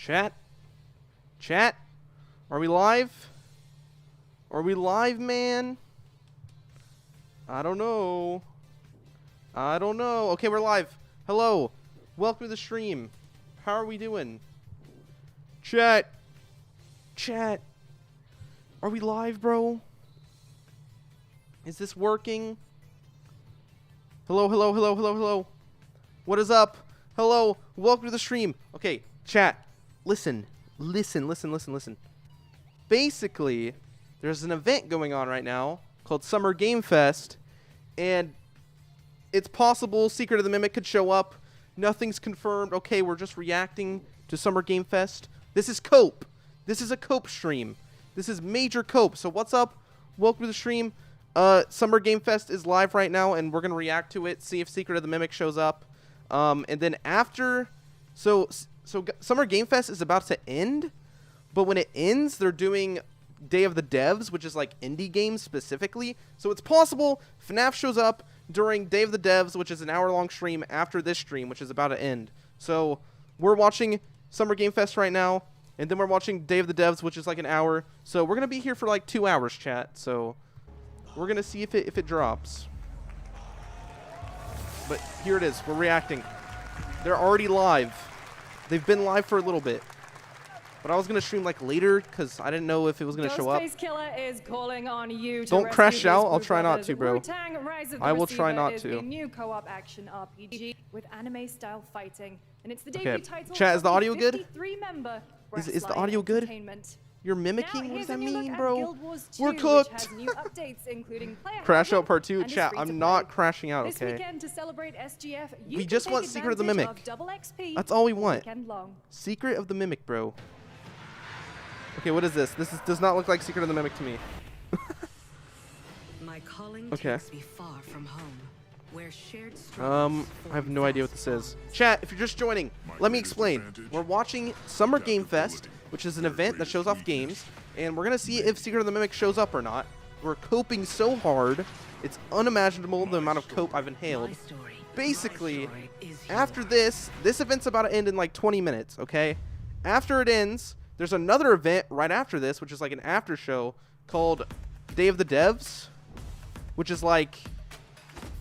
Chat? Chat? Are we live? Are we live, man? I don't know. I don't know. Okay, we're live. Hello. Welcome to the stream. How are we doing? Chat. Chat. Are we live, bro? Is this working? Hello, hello, hello, hello, hello. What is up? Hello. Welcome to the stream. Okay, chat. Listen. Listen, listen, listen, listen. Basically, there's an event going on right now called Summer GameFest, and it's possible Secret of the Mimic could show up. Nothing's confirmed. Okay, we're just reacting to Summer GameFest. This is Cope. This is a Cope stream. This is major Cope. So what's up? Welcome to the stream. Summer GameFest is live right now, and we're going to react to it, see if Secret of the Mimic shows up. And then after... So Summer GameFest is about to end, but when it ends, they're doing Day of the Devs, which is like indie games specifically. So it's possible FNAF shows up during Day of the Devs, which is an hour-long stream after this stream, which is about to end. So we're watching Summer GameFest right now, and then we're watching Day of the Devs, which is like an hour. So we're going to be here for like 2 hours, chat. So we're going to see if it drops. But here it is. We're reacting. They're already live. They've been live for a little bit. But I was going to stream like later because I didn't know if it was going to show up. Killer is calling on you to Don't crash out. I'll try not to, bro. I will try not to. A new co-op action RPG with anime-style fighting. And it's the debut title. Chat, is the audio good? Is the audio good? You're mimicking? What does that mean, bro? We're cooked. Crash out part 2. Chat, I'm not crashing out, okay? We just want Secret of the Mimic. That's all we want. Secret of the Mimic, bro. Okay, what is this? This does not look like Secret of the Mimic to me. My calling takes me far from home, where shared I have no idea what this is. Chat, if you're just joining, let me explain. We're watching Summer GameFest, which is an event that shows off games, and we're going to see if Secret of the Mimic shows up or not. We're coping so hard, it's unimaginable the amount of cope I've inhaled. Basically, after this event's about to end in like 20 minutes, okay? After it ends, there's another event right after this, which is like an after show called Day of the Devs, which is like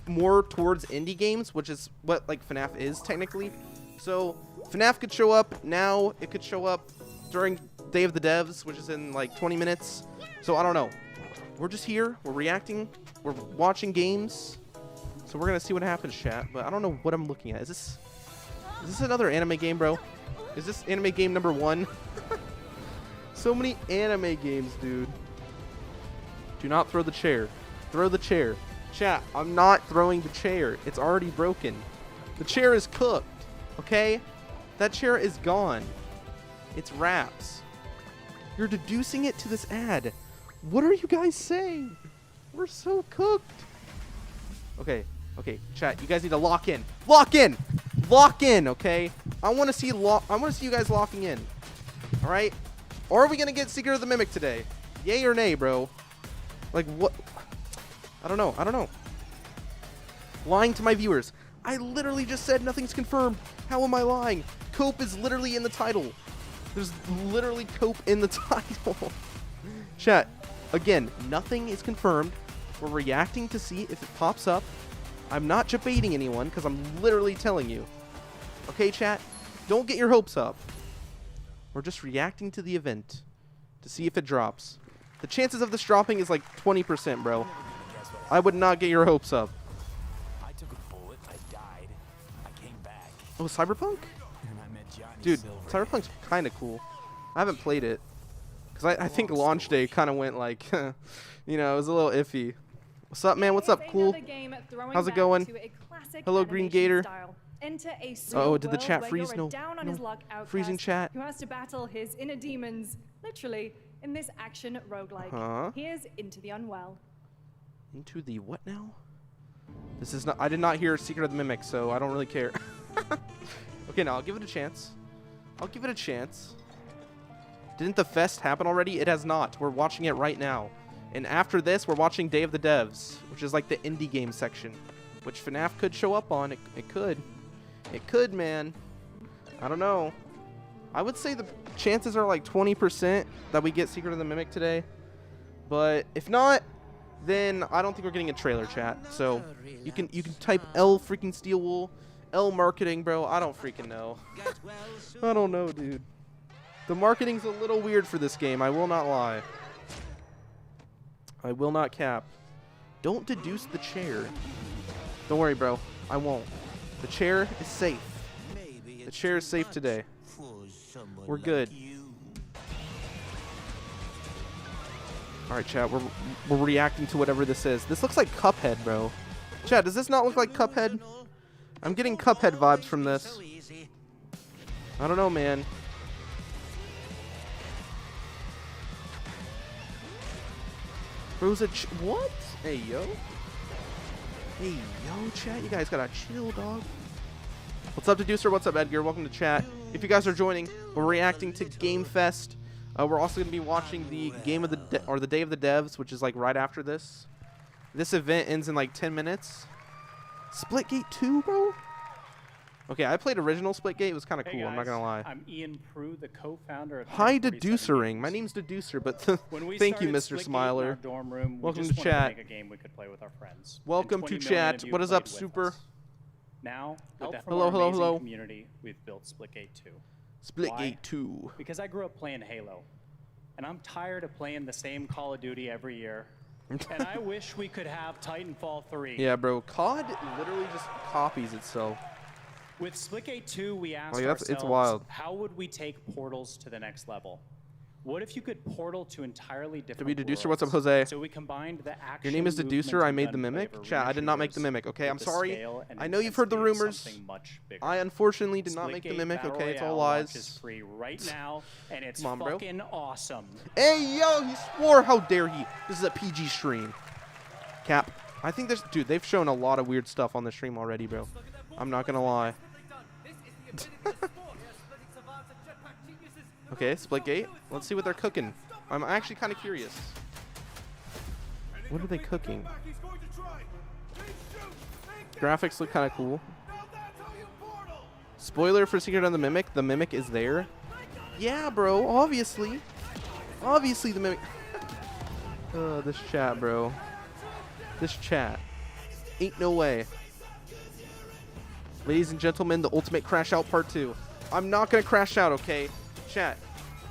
more towards indie games, which is what like FNAF is technically. So FNAF could show up now. It could show up during Day of the Devs, which is in like 20 minutes. So I don't know. We're just here. We're reacting. We're watching games. So we're going to see what happens, chat. But I don't know what I'm looking at. Is this another anime game, bro? Is this anime game number 1? So many anime games, dude. Do not throw the chair. Throw the chair. Chat, I'm not throwing the chair. It's already broken. The chair is cooked, okay? That chair is gone. It's wraps. You're deducing it to this ad. What are you guys saying? We're so cooked. Okay, chat, you guys need to lock in. Lock in! Lock in, okay? I want to see you guys locking in. All right? Or are we going to get Secret of the Mimic today? Yay or nay, bro? Like, what? I don't know. Lying to my viewers. I literally just said nothing's confirmed. How am I lying? Cope is literally in the title. There's literally Cope in the title. Chat, again, nothing is confirmed. We're reacting to see if it pops up. I'm not debating anyone because I'm literally telling you. Okay, chat? Don't get your hopes up. We're just reacting to the event to see if it drops. The chances of this dropping is like 20%, bro. I would not get your hopes up. I took a bullet, I died, I came back. Oh, Cyberpunk? Dude, Cyberpunk's kind of cool. I haven't played it. Because I think launch day kind of went like, you know, it was a little iffy. What's up, man? What's up, cool? How's it going? Hello, Green Gator. Oh, did the chat freeze? No. Freezing chat. Who has to battle his inner demons, literally, in this action roguelike. Here's Into the Unwell. Into the what now? This is not. I did not hear Secret of the Mimic, so I don't really care. Okay, now I'll give it a chance. I'll give it a chance. Didn't the fest happen already? It has not. We're watching it right now. And after this, we're watching Day of the Devs, which is like the indie game section, which FNAF could show up on. It could. It could, man. I don't know. I would say the chances are like 20% that we get Secret of the Mimic today. But if not, then I don't think we're getting a trailer, chat. So you can type L freaking Steel Wool, L marketing, bro. I don't freaking know. I don't know, dude. The marketing's a little weird for this game. I will not lie. I will not cap. Don't deduce the chair. Don't worry, bro. I won't. The chair is safe. The chair is safe today. We're good. Alright, chat. We're reacting to whatever this is. This looks like Cuphead, bro. Chat, does this not look like Cuphead? I'm getting Cuphead vibes from this. I don't know, man. Bro's a what? Hey, yo. Hey, yo, chat. You guys gotta chill, dog. What's up, Deducer? What's up, Edgar? Welcome to chat. If you guys are joining, we're reacting to GameFest. We're also going to be watching the game of the the Day of the Devs, which is like right after this. This event ends in like 10 minutes. Splitgate 2, bro? Okay, I played original Splitgate. It was kind of cool. Guys, I'm not going to lie. I'm Ian Prue, the co-founder of Hi, Deducering. My name's Deducer, but thank you, Mr. Smiler. Welcome to chat. Make a game we could play with our friends. Welcome to chat. What is up, Super? Now, hello. Community, we've built Splitgate 2. Splitgate 2. Because I grew up playing Halo, and I'm tired of playing the same Call of Duty every year. And I wish we could have Titanfall 3. Yeah, bro. COD literally just copies itself. With Splitgate 2, we asked ourselves, it's wild. How would we take Portals to the next level? What if you could portal to entirely different Deducer, what's up, Jose? So we combined the action. Your name is Deducer. I made the mimic. Chat, I did not make the mimic. Okay, I'm sorry. I know you've heard the rumors. I unfortunately did not make the mimic. Okay, it's all lies. Is free right now, and it's Come on, fucking awesome. Hey, yo, he swore. How dare he? This is a PG stream. Cap. I think there's, dude, they've shown a lot of weird stuff on the stream already, bro. I'm not gonna lie. Okay, Splitgate. Let's see what they're cooking. I'm actually kind of curious. What are they cooking? Graphics look kind of cool. Spoiler for Secret of the Mimic. The Mimic is there. Yeah, bro. Obviously. Obviously the Mimic. Oh, this chat, bro. This chat. Ain't no way. Ladies and gentlemen, the Ultimate Crash Out Part 2. I'm not going to crash out, okay? Chat,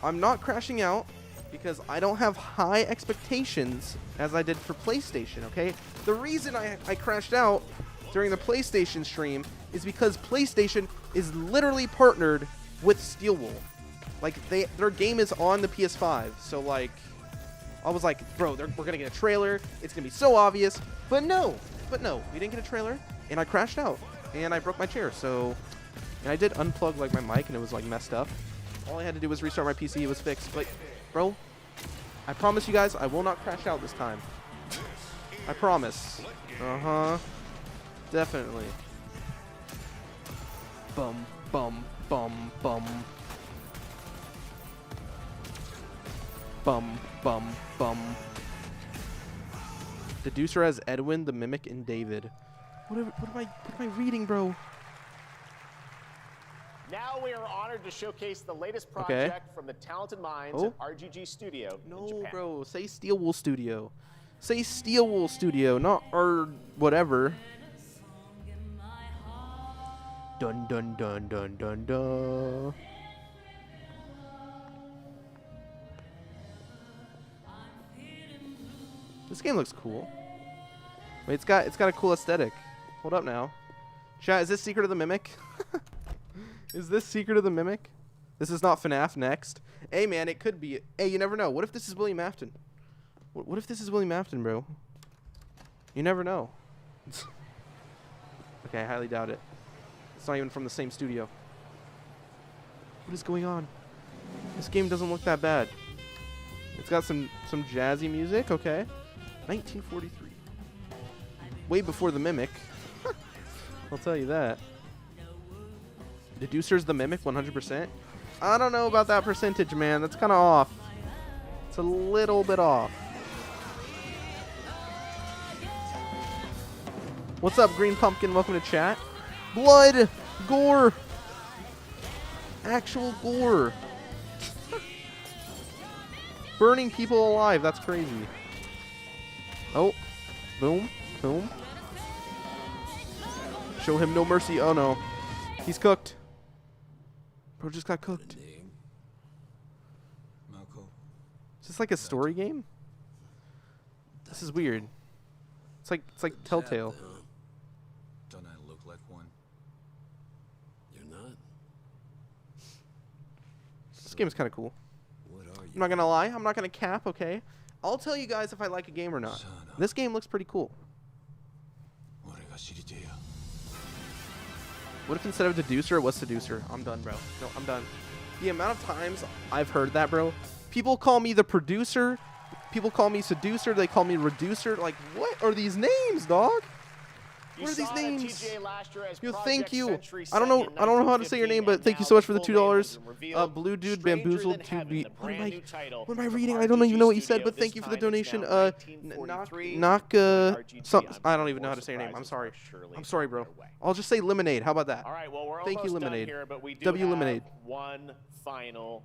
I'm not crashing out because I don't have high expectations as I did for PlayStation, okay? The reason I crashed out during the PlayStation stream is because PlayStation is literally partnered with Steel Wool. Like, their game is on the PS5, so, like, I was like, bro, we're going to get a trailer. It's going to be so obvious. But no, we didn't get a trailer, and I crashed out, and I broke my chair, so... And I did unplug, like, my mic, and it was, like, messed up. All I had to do was restart my PC. It was fixed. But, bro, I promise you guys, I will not crash out this time. I promise. Uh-huh. Definitely. Bum, bum, bum, bum. Bum, bum, bum. Deducer has Edwin, the Mimic, and David. What am I reading, bro? Now we are honored to showcase the latest project from the talented minds at RGG Studio in Japan. Bro, say Steel Wool Studio. Say Steel Wool Studio, not whatever. Dun dun dun dun dun dun. This game looks cool. Wait, it's got a cool aesthetic. Hold up now. Chat, is this Secret of the Mimic? Is this Secret of the Mimic? This is not FNAF Next. Hey, man, it could be. Hey, you never know. What if this is William Afton? What if this is William Afton, bro? You never know. Okay, I highly doubt it. It's not even from the same studio. What is going on? This game doesn't look that bad. It's got some jazzy music, okay. 1943. Way before the Mimic. I'll tell you that. Deducer's the Mimic 100%. I don't know about that percentage, man. That's kind of off. It's a little bit off. What's up, Green Pumpkin? Welcome to chat. Blood! Gore! Actual gore. Burning people alive. That's crazy. Oh. Boom. Boom. Show him no mercy. Oh no. He's cooked. Bro just got cooked. Is this like a story game? This is weird. It's like Telltale. Don't I look like one? You're not. This game is kind of cool. I'm not gonna lie. I'm not gonna cap. Okay. I'll tell you guys if I like a game or not. This game looks pretty cool. What if instead of Deducer, it was Seducer? I'm done, bro. No, I'm done. The amount of times I've heard that, bro. People call me the producer. People call me Seducer. They call me Reducer. Like, what are these names, dog? What are these names? Yo, thank you. I don't know how to say your name, but thank you so much for the $2. Blue Dude Bamboozled to be. What am I reading? I don't even know what you said, but thank you for the donation. I don't even know how to say your name. I'm sorry. I'm sorry, bro. I'll just say Lemonade. How about that? All right, well, we're thank you, almost Lemonade. done here, but we do W have Lemonade. one final,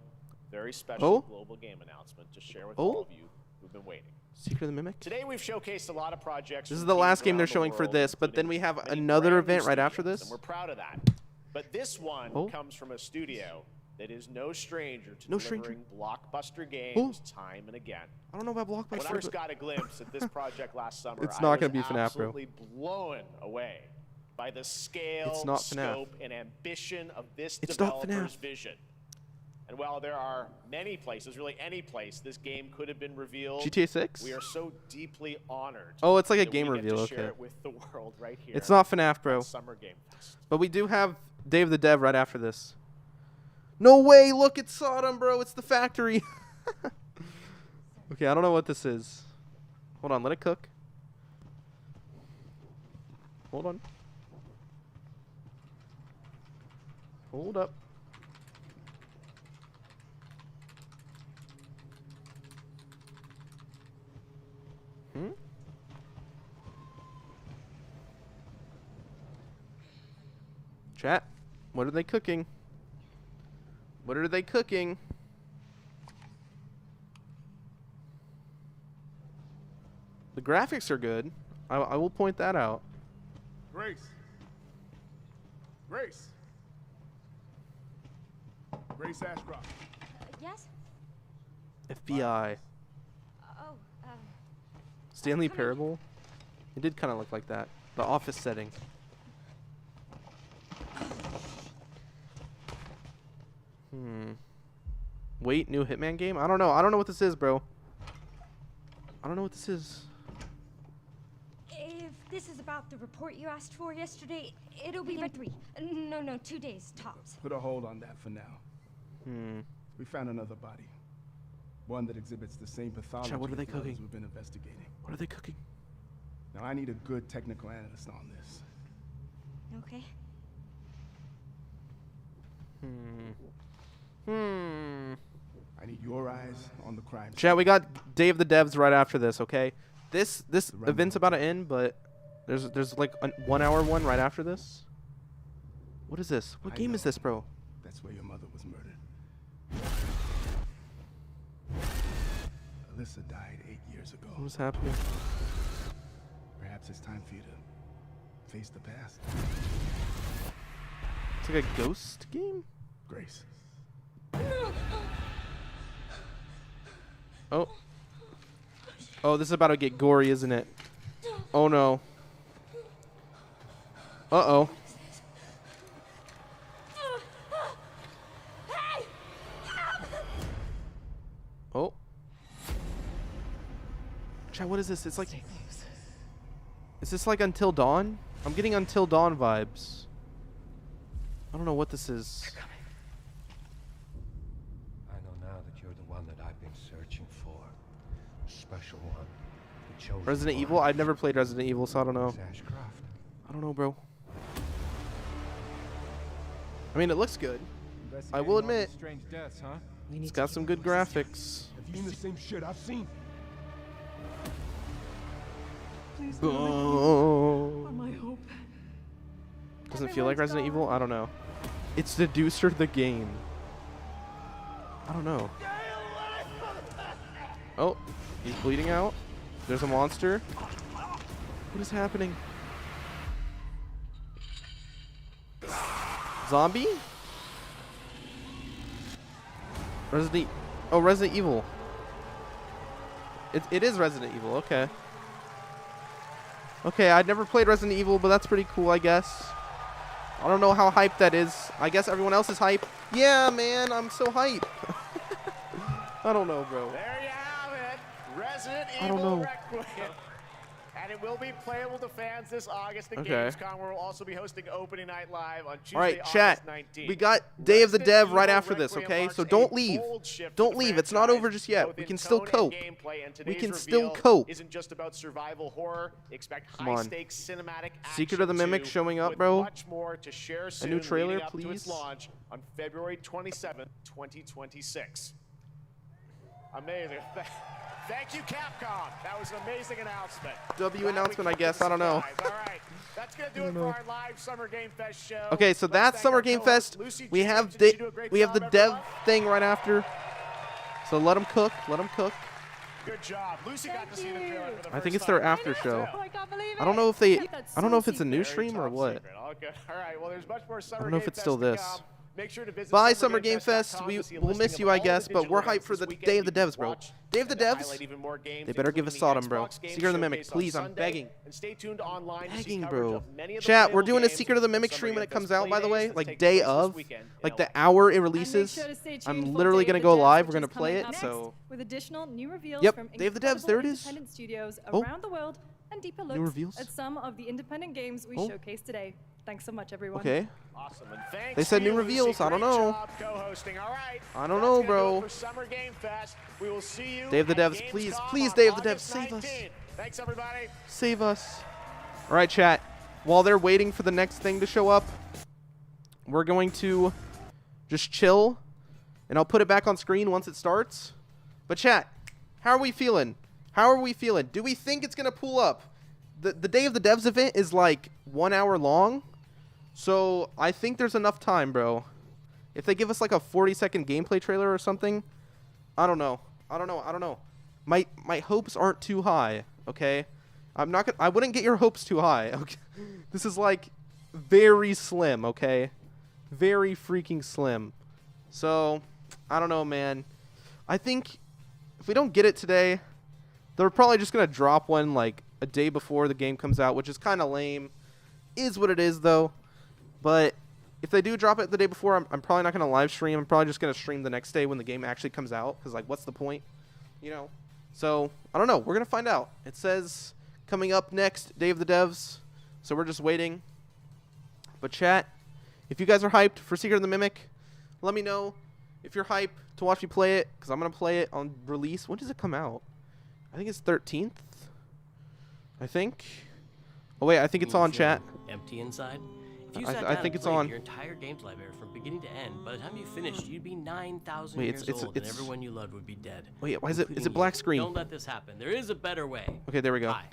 very special global game announcement to share with all of you who've been waiting. Secret of the Mimic? Today we've showcased a lot of projects. This is the last game they're showing for this, but then we have another event right after this. And we're proud of that. But this one comes from a studio that is no stranger to delivering blockbuster games time and again. I don't know about blockbuster. When I first got a glimpse at this project last summer, it's not going to be FNAF, bro. Absolutely blown away by the scale, scope, and ambition of this developer's vision. And while there are many places, really any place, this game could have been revealed. GTA 6? We are so deeply honored. Oh, it's like a that game we get reveal. to share Okay. it with the world right here. It's not FNAF, bro. Summer Game Fest. But we do have Day of the Dev right after this. No way! Look, it's Sodom, bro. It's the factory. Okay, I don't know what this is. Hold on, let it cook. Hold on. Hold up. Chat, what are they cooking? What are they cooking? The graphics are good. I will point that out. Grace. Grace. Grace Ashcroft. Yes? FBI. Oh, Stanley Parable? It did kind of look like that. The office setting. Wait, new Hitman game? I don't know. I don't know what this is, bro. I don't know what this is. If this is about the report you asked for yesterday, it'll be in 3. No, 2 days tops. Put a hold on that for now. We found another body. One that exhibits the same pathology Chat, what are they cooking? we've been investigating. What are they cooking? Now I need a good technical analyst on this. Okay. I need your eyes on the crime. Chat, we got Day of the Devs right after this, okay? This event's about to end, but there's like a 1 hour one right after this. What is this? What game is this, bro? That's where your mother was murdered. Alyssa died 8 years ago. What was happening? Perhaps it's time for you to face the past. It's like a ghost game? Grace. Oh. Oh, this is about to get gory, isn't it? Oh no. Uh-oh. Oh. Chat, what is this? It's like... Is this like Until Dawn? I'm getting Until Dawn vibes. I don't know what this is. I know now that you're the one that I've been searching for. The special one. The chosen Resident one. Evil? I've never played Resident Evil, so I don't know. Ashcroft. I don't know, bro. I mean, it looks good. I will admit. Strange deaths, huh? It's got some good graphics. Have you seen the same shit I've seen? Oh. My hope. Doesn't feel like Resident Evil? I don't know. It's Deducer the game. I don't know. Oh, he's bleeding out. There's a monster. What is happening? Zombie? Resident Evil. It is Resident Evil, okay. Okay, I'd never played Resident Evil, but that's pretty cool, I guess. I don't know how hyped that is. I guess everyone else is hype. Yeah, man, I'm so hype. I don't know, bro. There you have it. Resident I don't Evil know. Requiem. And it will be playable to fans this August at Okay. Gamescom, where we'll also be hosting Opening Night Live on Tuesday, All right, August chat. 19th. We got Day of the Resident Dev right Evil after this, Requiem okay? marks So a don't leave. bold shift Don't for the leave. It's not franchise, over just yet. both We in can still tone and cope. gameplay, and We today's can still reveal cope. Isn't just about survival horror. Expect Come on. high-stakes cinematic Secret of the action Mimic too, showing up, with bro. Much more to share soon, new trailer, leading up to its please. launch on February 27th, 2026. Amazing. Thank you, Capcom. That was an amazing announcement. W announcement, I guess. I don't know. All right. That's going to do it for our live Summer Game Fest show. Okay, so Let's that's thank Summer our Game co-host, Fest. Lucy We James. have Did you do a great the job, dev everyone? thing right after. So let them cook. Let them cook. Good job. Lucy got to see the trailer for the I think first it's their time. after show. Oh, I can't believe it. I don't know if they. That's I don't know so if it's a new Very stream or top what. secret. All good. All right. Well, there's much more Summer I don't know Game if it's Fest still to this. come. Make sure to visit Bye, Summer Game Fest. summergamefest.com We to see a will listing miss of you, I all the guess, but digital we're events hyped for this the weekend. Day of the You can Devs, bro. watch Day of the and then Devs. highlight even more games, They better give us including the Sodom, bro. Xbox Game Secret of the Mimic, Showcase on please. I'm Sunday. begging. And stay tuned online to see Begging, coverage bro. of many of the Chat, we're playable doing a games Secret of the from Mimic Summer stream when Game it comes Fest out, by the play way. days that Like take day place this of. weekend in Like the LA. hour it And make releases. sure to stay tuned I'm for literally Day of gonna the go Devs, live. which We're gonna is play coming it. up So next, with additional new reveals Yep, from Day of the Devs, there it is. independent studios Oh. around the world and deeper New looks reveals. at some of the independent games we Oh. showcased today. Thanks so much, everyone. Okay. Awesome. And thanks They said to new you, reveals. Lucy. I don't Great know. job co-hosting. All right. I don't That's know, gonna do bro. it for Summer Game Fest. We will see you Day of the at Devs, please, Gamescom please, on Day of the Devs, August save us. 19th. Thanks, everybody. Save us. All right, chat. While they're waiting for the next thing to show up, we're going to just chill, and I'll put it back on screen once it starts. But chat, how are we feeling? How are we feeling? Do we think it's gonna pull up? The Day of the Devs event is like 1 hour long, so I think there's enough time, bro. If they give us like a 40-second gameplay trailer or something, I don't know. I don't know. My hopes aren't too high. Okay, I'm not gonna. I wouldn't get your hopes too high. Okay, this is like very slim. Okay, very freaking slim. So I don't know, man. I think if we don't get it today, they're probably just gonna drop one like a day before the game comes out, which is kind of lame. Is what it is, though. But if they do drop it the day before, I'm probably not gonna live stream. I'm probably just gonna stream the next day when the game actually comes out. Cause like, what's the point? You know. So I don't know. We're gonna find out. It says coming up next, Day of the Devs. So we're just waiting. But chat, if you guys are hyped for Secret of the Mimic, let me know if you're hyped to watch me play it. Cause I'm gonna play it on release. When does it come out? I think it's 13th. I think. Oh wait, I think it's on, chat. Empty inside. If you I sat think down and it's played on. your entire games library from beginning to end, by the time you finished, you'd be 9,000 Wait, years it's- old, and it's- everyone you loved would be dead. Wait, why is it including black you. screen? Don't let this happen. There is a better way. Okay, there we go. Hi,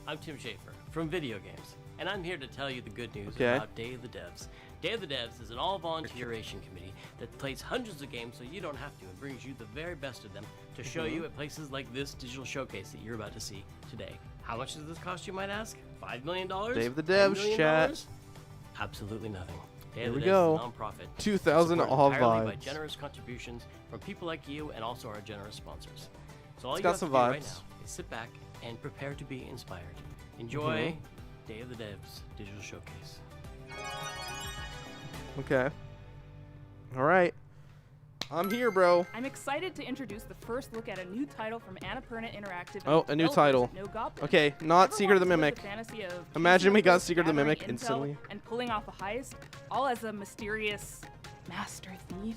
I'm Tim Schafer from Video Games, and I'm here to tell you the good news Okay. about Day of the Devs. Day of the Devs is an all-volunteer curation committee that plays hundreds of games so you don't have to, and brings you the very best of them to show you at places like this digital showcase that you're about to see today. How much does this cost, you might ask? $5 million? Day of the $10 Devs, million? chat. Absolutely nothing. Day Here of the we Devs go. is a non-profit. 2,000 supported all entirely by vibes. generous contributions from people like you and also our generous sponsors. So all It's you got have some to do right vibes. now is sit back and prepare to be inspired. Enjoy Day of the Devs Digital Showcase. Okay. All right. I'm here, bro. I'm excited to introduce the first look at a new title from Annapurna Interactive. Oh, a new title. Okay, not Secret of the Mimic. Imagine we got Secret of the Mimic instantly. And pulling off a heist, all as a mysterious master thief.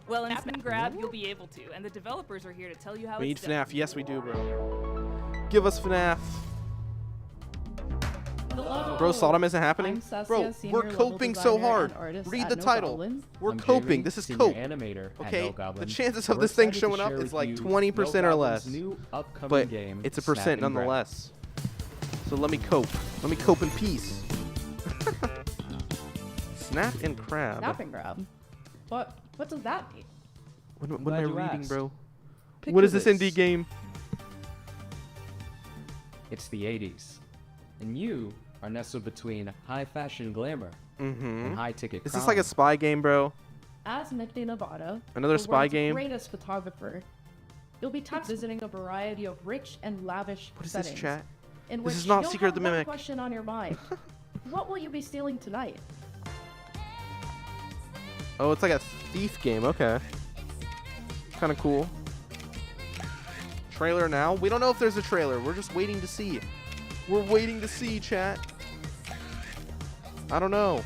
Well, in Snap and Grab, you'll be able to, and the developers are here to tell you how We need it's done. FNAF. Yes, we do, bro. Give us FNAF. Hello. Bro, Sodom isn't happening? I'm Saskia, Bro, senior we're level coping designer so and hard. artist Read at the No title. Goblins. We're I'm coping. Jamie, This is senior cope. animator at Okay, No the Goblins. chances of We're this thing excited to showing up share is with like you 20% No or Goblins' less. new upcoming But game, it's a Snap percent and Grab. nonetheless. So let me cope. Let me cope in peace. Snap and crab. Snap and Grab. What does that mean? What am I reading, asked. bro? Picture What is this indie game? It's the 80s, and you are nestled between high fashion glamour and high ticket. Is this like a spy game, bro? As Nick de Nevada, Another the spy world's game? greatest photographer, you'll be tasked visiting a variety of rich and lavish What is settings. this, chat? In This which is not you'll Secret of have the one Mimic. question on your mind. What will you be stealing tonight? Oh, it's like a thief game. Okay. Kind of cool. Trailer now? We don't know if there's a trailer. We're just waiting to see. We're waiting to see, chat. I don't know.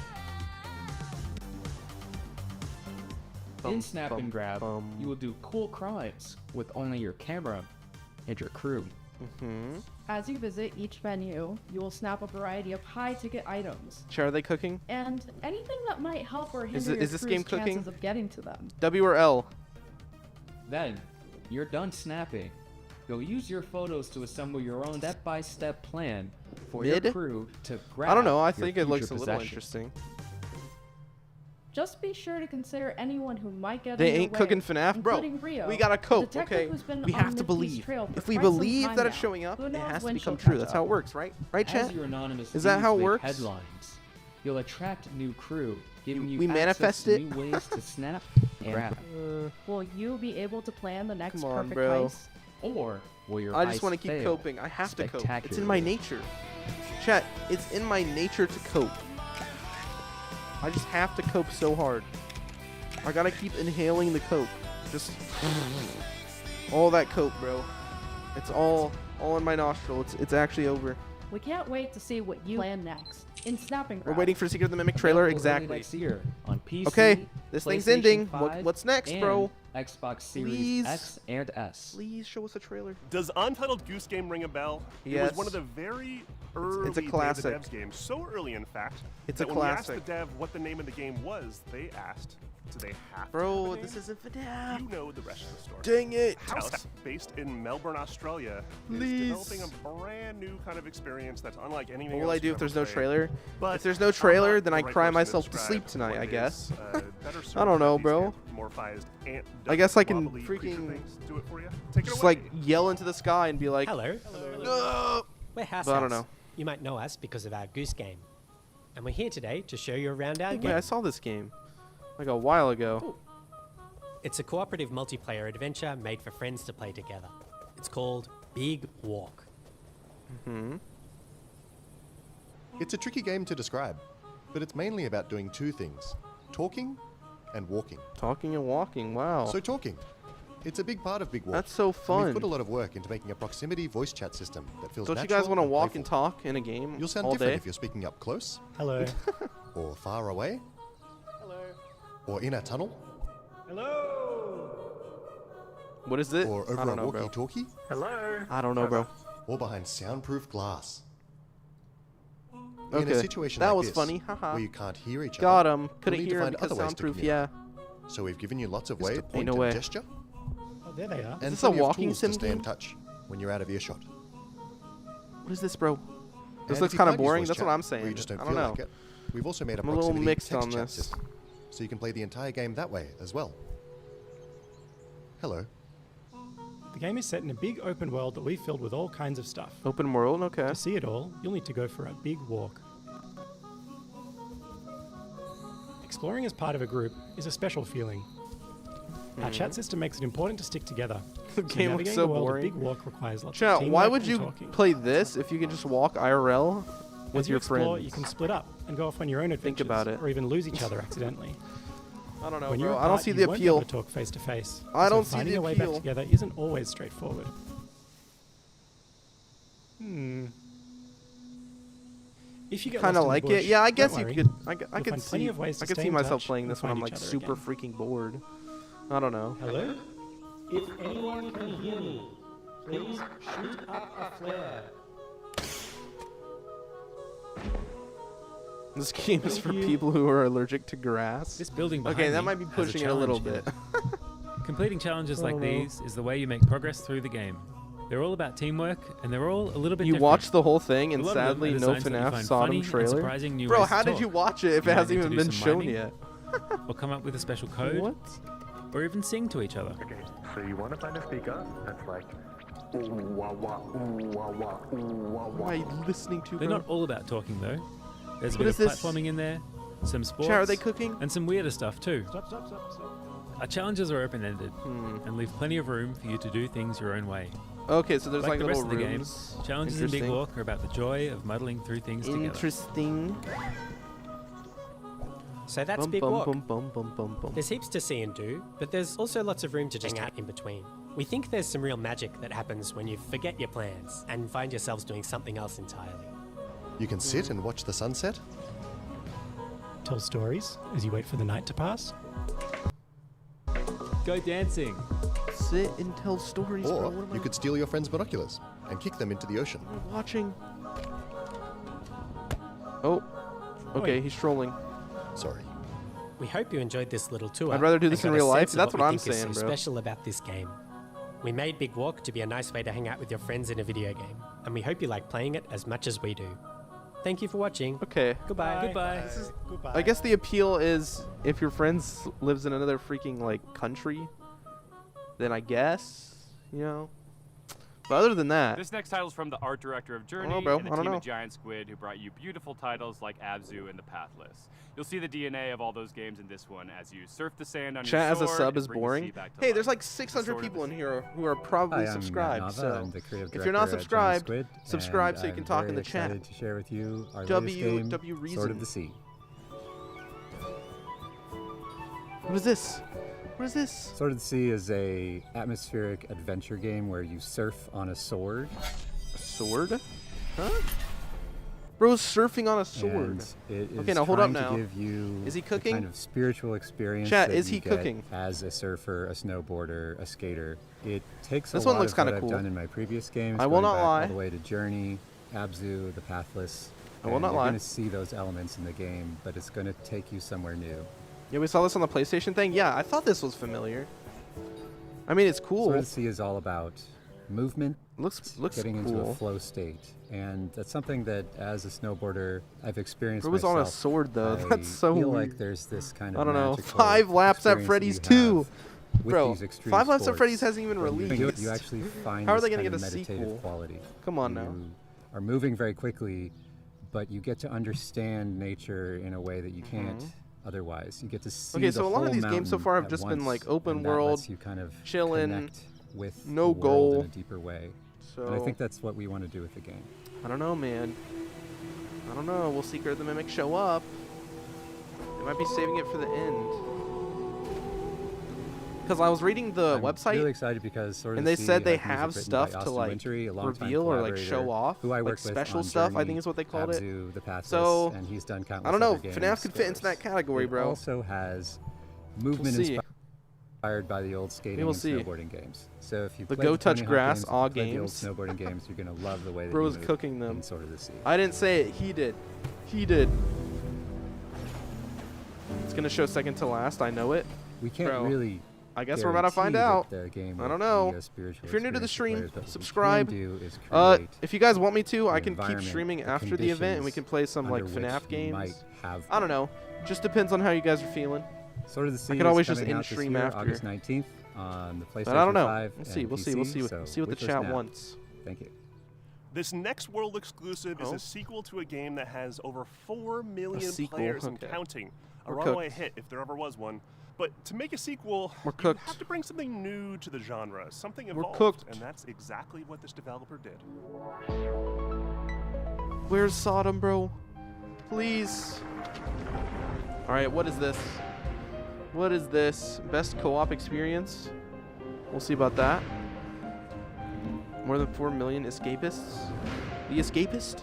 In Snap and Grab, you will do cool crimes with only your camera and your crew. As you visit each venue, you will snap a variety of high-ticket items. Chat, are they cooking? And anything that might help or hinder your is this crew's game cooking? chances of getting to them. W or L? Then, you're done snapping. You'll use your photos to assemble your own step-by-step plan for your Mid? crew to grab. I don't know. I your think it looks future a little possessions. interesting. Just be sure to consider anyone who might get They in your ain't way, cooking FNAF, bro. including Rio, We gotta the cope, detective okay? who's been We on have to Nifty's believe. trail for If we quite some believe time that it's now. showing up, Who it knows has to when become she'll true. catch That's up. how it works, right? Right, As chat? your anonymous Is that how it thieves make works? Headlines, you'll attract new crew, giving you we access manifest to it? new ways to snap and grab. Will you be able to plan the next Come on, perfect bro. heist? Or will your I just want want to keep coping. I have to cope. It's in my nature. Chat, it's in my nature to cope. I just have to cope so hard. I gotta keep inhaling the coke. Just all that coke, bro. It's all in my nostril. It's actually over. We can't wait to see what you plan next in Snapping We're Grab. waiting for Secret of the Mimic trailer. Available early Exactly. next year on PC, Okay, this thing's PlayStation ending. 5, What's next, bro? and Xbox Series Please. X and S. Please show us a trailer. Does Untitled Goose Game ring a bell? It Yes. was one of the very early it's a Day of classic. the Devs games. So early, in fact, It's that a when we asked classic. the dev what the name of the game was, they asked, do they have Bro, to have a this name? isn't FNAF. You know the rest of the story. Dang it. House, based in Melbourne, Australia, Please. is developing a brand new kind of experience that's unlike anything What will I else do you've if there's ever no played. trailer? But If there's no I'm trailer, not then the I right cry person myself to describe sleep tonight, what I is, guess. better I don't know, served bro. anthropomorphized ant I guess I can wobbly creature freaking things. Do it for you. Take it just away. like yell into the sky and be like, Hello. "No!" We're House But I don't House. know. You might know us because of our Goose Game. And we're here today to show you around our Wait, game. I saw this game like a while ago. It's a cooperative multiplayer adventure made for friends to play together. It's called Big Walk. It's a tricky game to describe, but it's mainly about doing two things, talking and walking. Talking and walking, wow. So talking. It's a big part of Big Walk. That's so and fun. We've put a lot of work into making a proximity voice chat system that feels Don't you natural guys want to and walk playful. and talk in a game You'll sound all different day? if you're speaking up close. Hello. Or far away. Hello. Or in a tunnel. Hello. What is it? Or I over don't a know, bro. walkie-talkie. Hello. I don't know, bro. Or behind soundproof glass. In Okay, a situation that like was this, funny, haha. where you can't hear each Got other, him. you'll Couldn't need to hear him find because other ways to soundproof. communicate. Yeah. So we've given you lots of ways to Ain't point no and way. gesture, Oh, there they are. and this a plenty of walking tools sim to stay in game? touch when you're out of earshot. What is this, bro? This And looks if you kind of can't use boring. voice That's what chat, I'm or saying. you just don't I feel don't know. like it, we've also made a I'm a little proximity mixed text on chat this. system, so you can play the entire game that way as well. Hello. The game is set in a big open world that we've filled with all kinds of stuff. Open world, okay. To see it all, you'll need to go for a big walk. Exploring as part of a group is a special feeling. Our chat system makes it important to stick together. The game looks navigating so the world of boring. Big Walk requires lots of Chat, teamwork why would and you talking. play this if you can just walk IRL with As you your explore, friends? you can split up and go off on your own adventures, about it. or even lose each other accidentally. I don't know, When you're bro. I don't apart, see you the won't be able appeal. to talk face to face. I so don't see finding the a way back appeal. together isn't always straightforward. If you get Kind of lost in like the bush, it. Yeah, I guess don't you worry. could. I You'll could find see. plenty of ways I to could stay see in myself touch playing and this when I'm find like each other super again. freaking bored. I don't know. Hello? If anyone can hear me, please shoot up a flare. This game is for people who are allergic to grass. This building behind Okay, that me might be has pushing it a little challenge bit. in it. Completing challenges I like don't know. these is the way you make progress through the game. They're all about teamwork, and they're all a little bit You different. watched the whole thing, and A lot of them sadly, are no designed so that you FNAF find Sodom funny and trailer. surprising new Bro, ways how to did you talk. watch it if You it might hasn't need even to do been some shown mining, yet? or come up with a special code. What? or even sing to each other. Okay, so you want to find a speaker that's like, ooh wah wah, ooh wah wah, ooh wah wah. What am I listening to, They're bro? not all about talking though. There's a What bit is of this? platforming in there, some sports, Chat, are they cooking? and some weirder stuff too. Stop. Our challenges are open-ended and leave plenty of room for you to do things your own way. Okay, so there's like the little rest of the game, rooms. challenges in Big Interesting. Walk are about the joy of muddling through things together. Interesting. So that's Bum, Big bum, Walk. bum, bum, bum, bum, bum. There's heaps to see and do, but there's also lots of room to just hang out in between. We think there's some real magic that happens when you forget your plans and find yourselves doing something else entirely. You can sit and watch the sunset, Tell stories as you wait for the night to pass. Go dancing. Sit and tell stories, bro. or What am you could steal your friend's binoculars and kick them into the ocean. I watching? Oh. Okay, he's trolling. Sorry. We hope you enjoyed this little tour. I'd rather do this and in got a real life. sense of That's what what we I'm think is saying, so bro. special about this game. We made Big Walk to be a nice way to hang out with your friends in a video game, and we hope you like playing it as much as we do. Thank you for watching. Okay. Goodbye. Goodbye. Goodbye. I guess the appeal is if your friends lives in another freaking like country, then I guess, you know. But other than that, This next title is from the art director of Journey know, bro. and I the don't team know. at Giant Squid, who brought you beautiful titles like Abzu and The Pathless. You'll see the DNA of all those games in this one as you surf the sand on chat your as a sword sub and is bring the sea boring. back to Hey, life. there's like 600 people in here who are probably Hi, I'm subscribed. Matt Nava. So I'm the creative if you're not director at Giant subscribed, Squid, subscribe and so you can I'm talk in very the chat. excited to share with you our W- latest game, W Sword reason. of the Sea. What is this? What is this? Sword of the Sea is a atmospheric adventure game where you surf on a sword. A sword? Huh? Bro's surfing on a sword. And it is Okay, now hold up trying now. to give you Is he the cooking? kind of spiritual experience Chat, that is you he get cooking? as a surfer, a snowboarder, a skater. It takes This a one lot looks of kinda what cool. I've done in my previous games. I will going not back lie. all the way to Journey, Abzu, The Pathless. I will and not you're lie. going to see those elements in the game, but it's going to take you somewhere new. Yeah, we saw this on the PlayStation thing. Yeah, I thought this was familiar. I mean, it's cool. Sword of the Sea is all about movement, looks getting into cool. a flow state, and that's something that, as a snowboarder, I've experienced It was myself. on a sword, though. I That's so feel weird. like there's this kind of I don't know. magical 5 laps at experience Freddy's that you 2. have with Bro, these extreme 5 laps at sports. Freddy's hasn't even When you do it, released. you actually find How are this they gonna kind get of a meditative sequel? quality. Come on now. You are moving very quickly, but you get to understand nature in a way that you can't otherwise. You get to see Okay, the so a lot of whole these games so mountain far have at just been once, like open and that world, lets you kind of chilling, connect with no the world goal. in a deeper way. So And I think that's what we want to do with the game. I don't know, man. I don't know. Will Seeker of the Mimic show up? They might be saving it for the end. Because I was reading the I'm website, really excited because Sword of and the they Sea said they has music have written stuff by to Austin like Wintry, a longtime reveal or like collaborator show off, who I like worked with special on stuff. I Journey, think is what they called it. Abzu, The Pathless, So and he's done countless I don't know. other games FNAF could fit for into us. that category, It bro. also has movement see. inspired by the old skating will and see. snowboarding games. So if you The played Go the Touch Tony Hawk Grass games, if you all played the old games. snowboarding games, you're gonna love the way that Bro's you move cooking them. in Sword of the Sea. I didn't say it. He did. He did. It's gonna show second to last. I know it. We can't Bro, really I guess we're about to find guarantee out. that the game I will don't be know. a spiritual If you're new to the experience for stream, players, but what we can subscribe. do is create If you guys want me to, I the can keep environment, streaming the after the event, and we can play some like conditions FNAF under which you might games. have I don't know. Just depends on how you guys are feeling. Sword of the Sea I could is always just coming in out this stream year, after. August 19th on the PlayStation But I don't know. 5 We'll see. and We'll see. PC, We'll see. so See what the wish us chat now. wants. Thank you. This next world exclusive is Oh. a sequel to a game that has over 4 million sequel, players and okay. counting. A We're runaway cooked. hit if there ever was one. But to make a sequel, We're you cooked. have to bring something new to the genre, something We're evolved, cooked. and that's exactly what this developer did. Where's Sodom, bro? Please. All right. What is this? What is this? Best co-op experience? We'll see about that. More than 4 million escapists. The Escapist?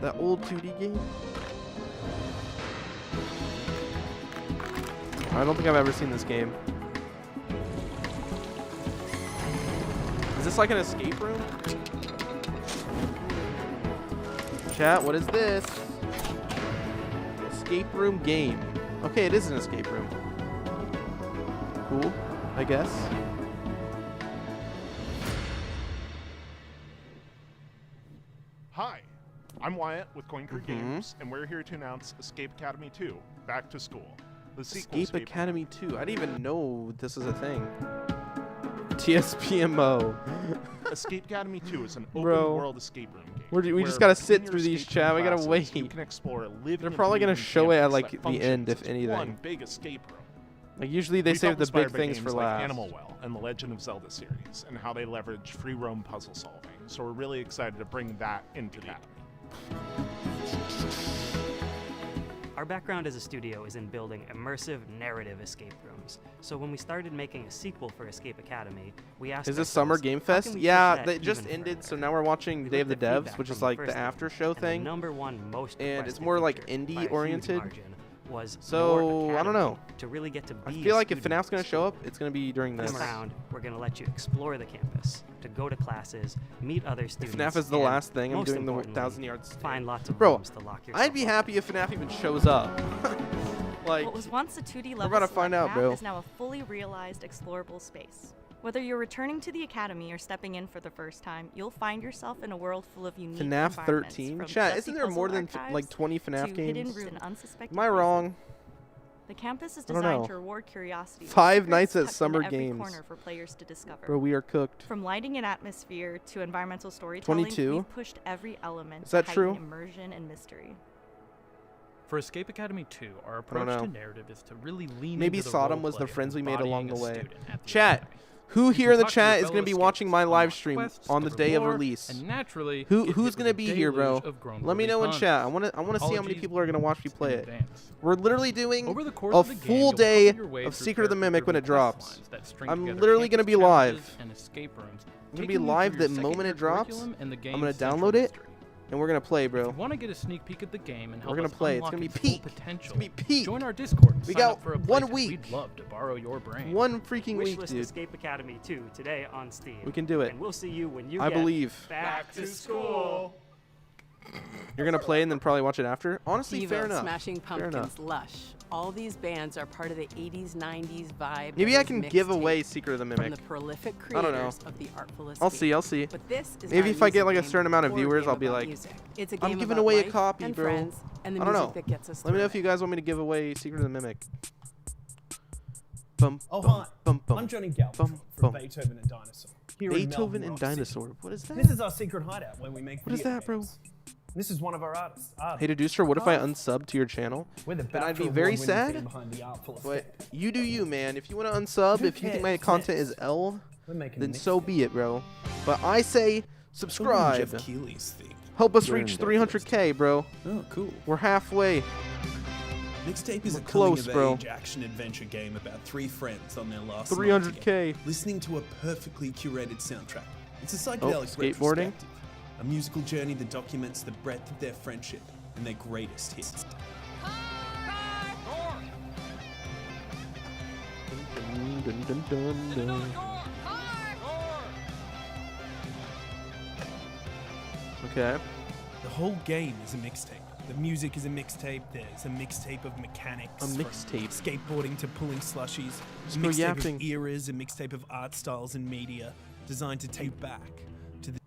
That old 2D game? I don't think I've ever seen this game. Is this like an escape room? Chat, what is this? Escape room game. Okay, it is an escape room. Cool, I guess. Hi, I'm Wyatt with Coin Crew Games, and we're here to announce Escape Academy 2, Back to School. Escape Academy 2. I didn't even know this is a thing. TSPMO. Escape Academy 2 is an Bro. open-world escape room game. We just gotta sit through these, chat. We gotta wait. You can explore They're probably gonna show it at like the end, if anything. One big escape room. Like usually they save the big things for last. Like Animal Well and the Legend of Zelda series, and how they leverage free roam puzzle solving. So we're really excited to bring that into the Academy. Our background as a studio is in building immersive narrative escape rooms. So when we started making a sequel for Escape Academy, we asked Is this Summer Game Fest? Yeah, that just ended, so now we're watching Day of the Devs, which is like the after show thing. And it's more like indie oriented. So I don't know. To really get to be I feel like if FNAF's gonna show up, it's gonna be during this. Around, we're gonna let you explore the campus, to go to classes, meet other students. If FNAF is the last thing, I'm doing the 1,000 yards. Find lots of Bro, rooms to lock yourself I'd be happy if FNAF even shows up. Like, what was once a 2D level we're about to find out, bro. is now a fully realized explorable space. Whether you're returning to the academy or stepping in for the first time, you'll find yourself in a world full of unique FNAF environments, 13? from Chat, dusty isn't there puzzle more than archives like 20 to FNAF hidden games? rooms and unsuspected Am I wrong? The campus is I don't designed know. to reward curiosity. with Five secrets nights at tucked into Summer every Games. corner for players to discover. Bro, we are cooked. From lighting and atmosphere to environmental storytelling, 22? we've pushed every element Is that to true? heighten immersion and mystery. For Escape Academy 2, our approach to narrative is to really lean Maybe into the Sodom role was the play of friends we made along the embodying a way. student at the Chat, who You here can in the talk to your chat is fellow going to be watching my live stream on the day of explore, release? and naturally, Who's get hit going with to a be here, bro? deluge of grown Let me worthy know in puns. chat. I want to see how many Apologies people are going to watch me play in it. advance. We're literally doing Over the course a of the game, full you'll day puzzle your way of through Secret of the Mimic when it character-driven drops. quest lines that string I'm together literally going to be campus live. challenges and escape rooms, I'm going to be taking you live through the your moment second-year it drops. curriculum and the I'm game's going to central download it, mystery. and we're going to play, bro. If you want to get a sneak peek at the game and help We're gonna us play. It's unlock gonna be its full peak. potential, It's gonna be peak. join our Discord. We Sign got up for a 1 playtest. week. We'd love to borrow your brain. 1 freaking week, Wishlist dude. Escape Academy 2 today on Steam. We can do it. And we'll see you when you I get believe. back to school. You're going to play and then probably watch it after? Honestly, Devo, fair enough. Smashing Fair enough. Pumpkins, Lush. All these bands are part of the 80s, 90s vibe. Maybe that I is can give mixtape away Secret of the from Mimic. the prolific I don't know. creators of the Artful I'll Escape. see. I'll see. But this is Maybe not if I get music like a game certain amount of or a viewers, game I'll be about like, music. It's a I'm game giving about away a life copy, and bro. friends and the I don't music know. that gets us Let me know through if you guys want me to give away Secret of the Mimic. Bum, Oh, bum, hi. bum, bum, I'm Johnny Galvin bum, from bum. Beethoven and Dinosaur. Here in Beethoven Melbourne, and Rock City. Dinosaur. What is that? This is our secret hideout where we make What is video that, bro? games. This is one of our artists. Hey, Deducer, what if I unsub to your channel? We're the Then I'd be BAFTA very award-winning sad. team behind the Artful But Escape. you do you, man. If you want to unsub, Who if you think my cares? content is L, We're making then a so be it, bro. But I say subscribe. Jeff Keighley's theme. Help us You're reach in 300K, bro. Oh, cool. We're halfway. Mixtape is We're a close, bro. coming-of-age action-adventure game about 3 friends on their last 300K. night together, listening to a perfectly curated soundtrack. It's a Oh, psychedelic skateboarding. retrospective, a musical journey that documents the breadth of their friendship and their greatest hits. Dun, dun, dun, dun. Okay. The whole game is a mixtape. The music is a mixtape. There's a mixtape of mechanics. A from mixtape. Skateboarding to pulling slushies. Just A go mixtape yapping. of eras, a mixtape of art styles and media designed to take back to the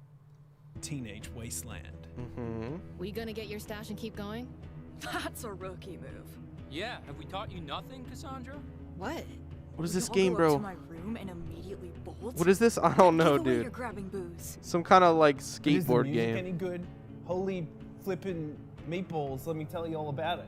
teenage wasteland. Mm-hmm. We gonna get your stash and keep going? That's a rookie move. Yeah, have we taught you nothing, Cassandra? What? What is We this all game, go bro? up to my room and immediately bolt? What is this? I don't know, Give away dude. You're grabbing booze. Some kind of like Is the skateboard music game. any good? Holy flippin' meatballs, let me tell you all about it.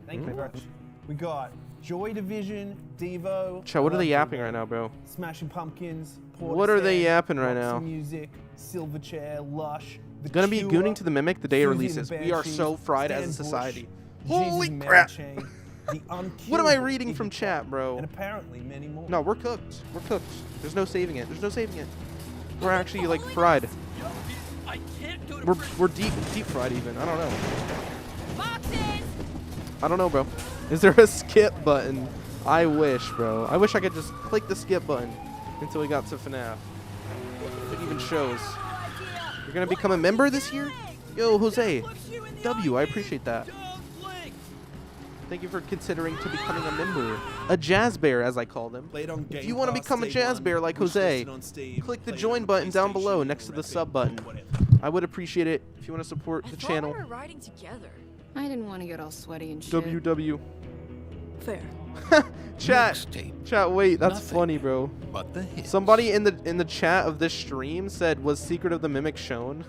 Thank you very much. We got Joy Division, Devo. Chat, what are they Love yapping Devo, right now, bro? Smashing Pumpkins. What are they yapping right Roxy now? Music, Silverchair, Lush. The Gonna be Cure, gooning to the Mimic the day it Susie and the releases. We are Banshees, so fried Stan as a Bush, society. Jesus Holy Mary crap! Chain, the What am I unkillable reading Iggy from Pop, chat, bro? And apparently many more. No, we're cooked. We're cooked. There's no saving it. There's no saving it. We're actually like fried. I can't do it. We're deep fried even. I don't know. I don't know, bro. Is there a skip button? I wish, bro. I wish I could just click the skip button until we got to FNAF. It even shows. You're gonna become a member this year? Yo, Jose. W, I appreciate that. Thank you for considering to becoming a member. A jazz bear, as I call them. Played on If Game you want to Pass become a day jazz one, bear like which Jose, listed on Steam, click the played join on button down PlayStation below or next to the Epic sub or button. whatever. I would appreciate it if you want to support the channel. We were riding together. I didn't want to get all sweaty and shit. WW. Fair. Chat, wait, that's funny, bro. But the hits. Somebody in the chat of this stream said, "Was Secret of the Mimic shown?"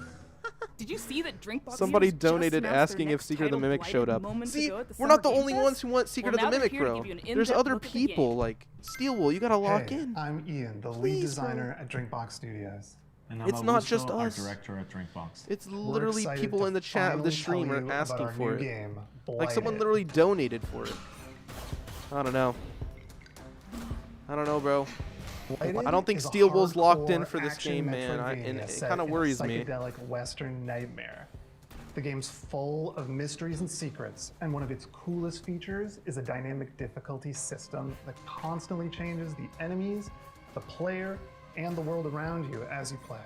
Did you see that Drinkbox Somebody just donated announced their asking if next Secret of the title Mimic showed up. moments See, ago at the we're not the Summer only Game ones Fest? who want Secret Well, of the now they're Mimic, here to bro. give you an There's in-depth other look at the people game. like Steelwool. You gotta lock Hey, in. I'm Ian, the lead Please, designer at Drinkbox Studios. And It's not just us. Director at Drinkbox. It's We're literally excited people to in the chat of the finally stream tell are you about asking our for new it. game, Like someone Blighted. literally donated for it. I don't know. I don't know, bro. I don't think is a Steelwool's locked in hardcore for this action game, man. Metroidvania And it set kind of in a worries me. psychedelic Western nightmare. The game's full of mysteries and secrets, and one of its coolest features is a dynamic difficulty system that constantly changes the enemies, the player, and the world around you as you play.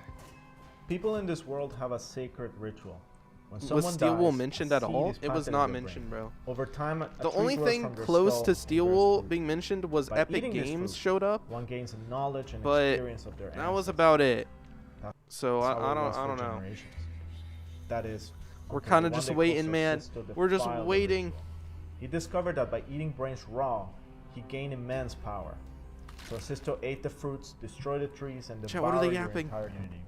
People in this world have a sacred ritual. When Was someone Steelwool dies, mentioned a at seed all? is It was planted not in their mentioned, brain. bro. Over time, The only thing close to Steelwool being mentioned was By Epic eating this Games food, showed up. one gains a knowledge and But experience of their that was about it. So That's how I it was don't for know. generations. That is, We're until kind the of one just day waiting, Kosovo man. Sisto We're just defiled the waiting. ritual. He discovered that by eating brains raw, he gained immense power. So Sisto ate the fruits, destroyed the trees, and Chat, what are devoured they your yapping? entire community.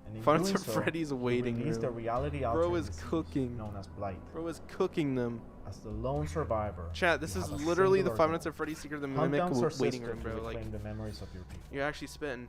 And in Fun doing to so, Freddy's he waiting released a room. reality Bro altering is disease cooking. known as blight. Bro is cooking them. As the lone survivor, Chat, this you is have a literally the singular 5 goal. minutes of Freddy's Secret of the Hunt Mimic down Sir waiting Sisto room, to bro. Like, reclaim the memories of your people. you're actually spitting.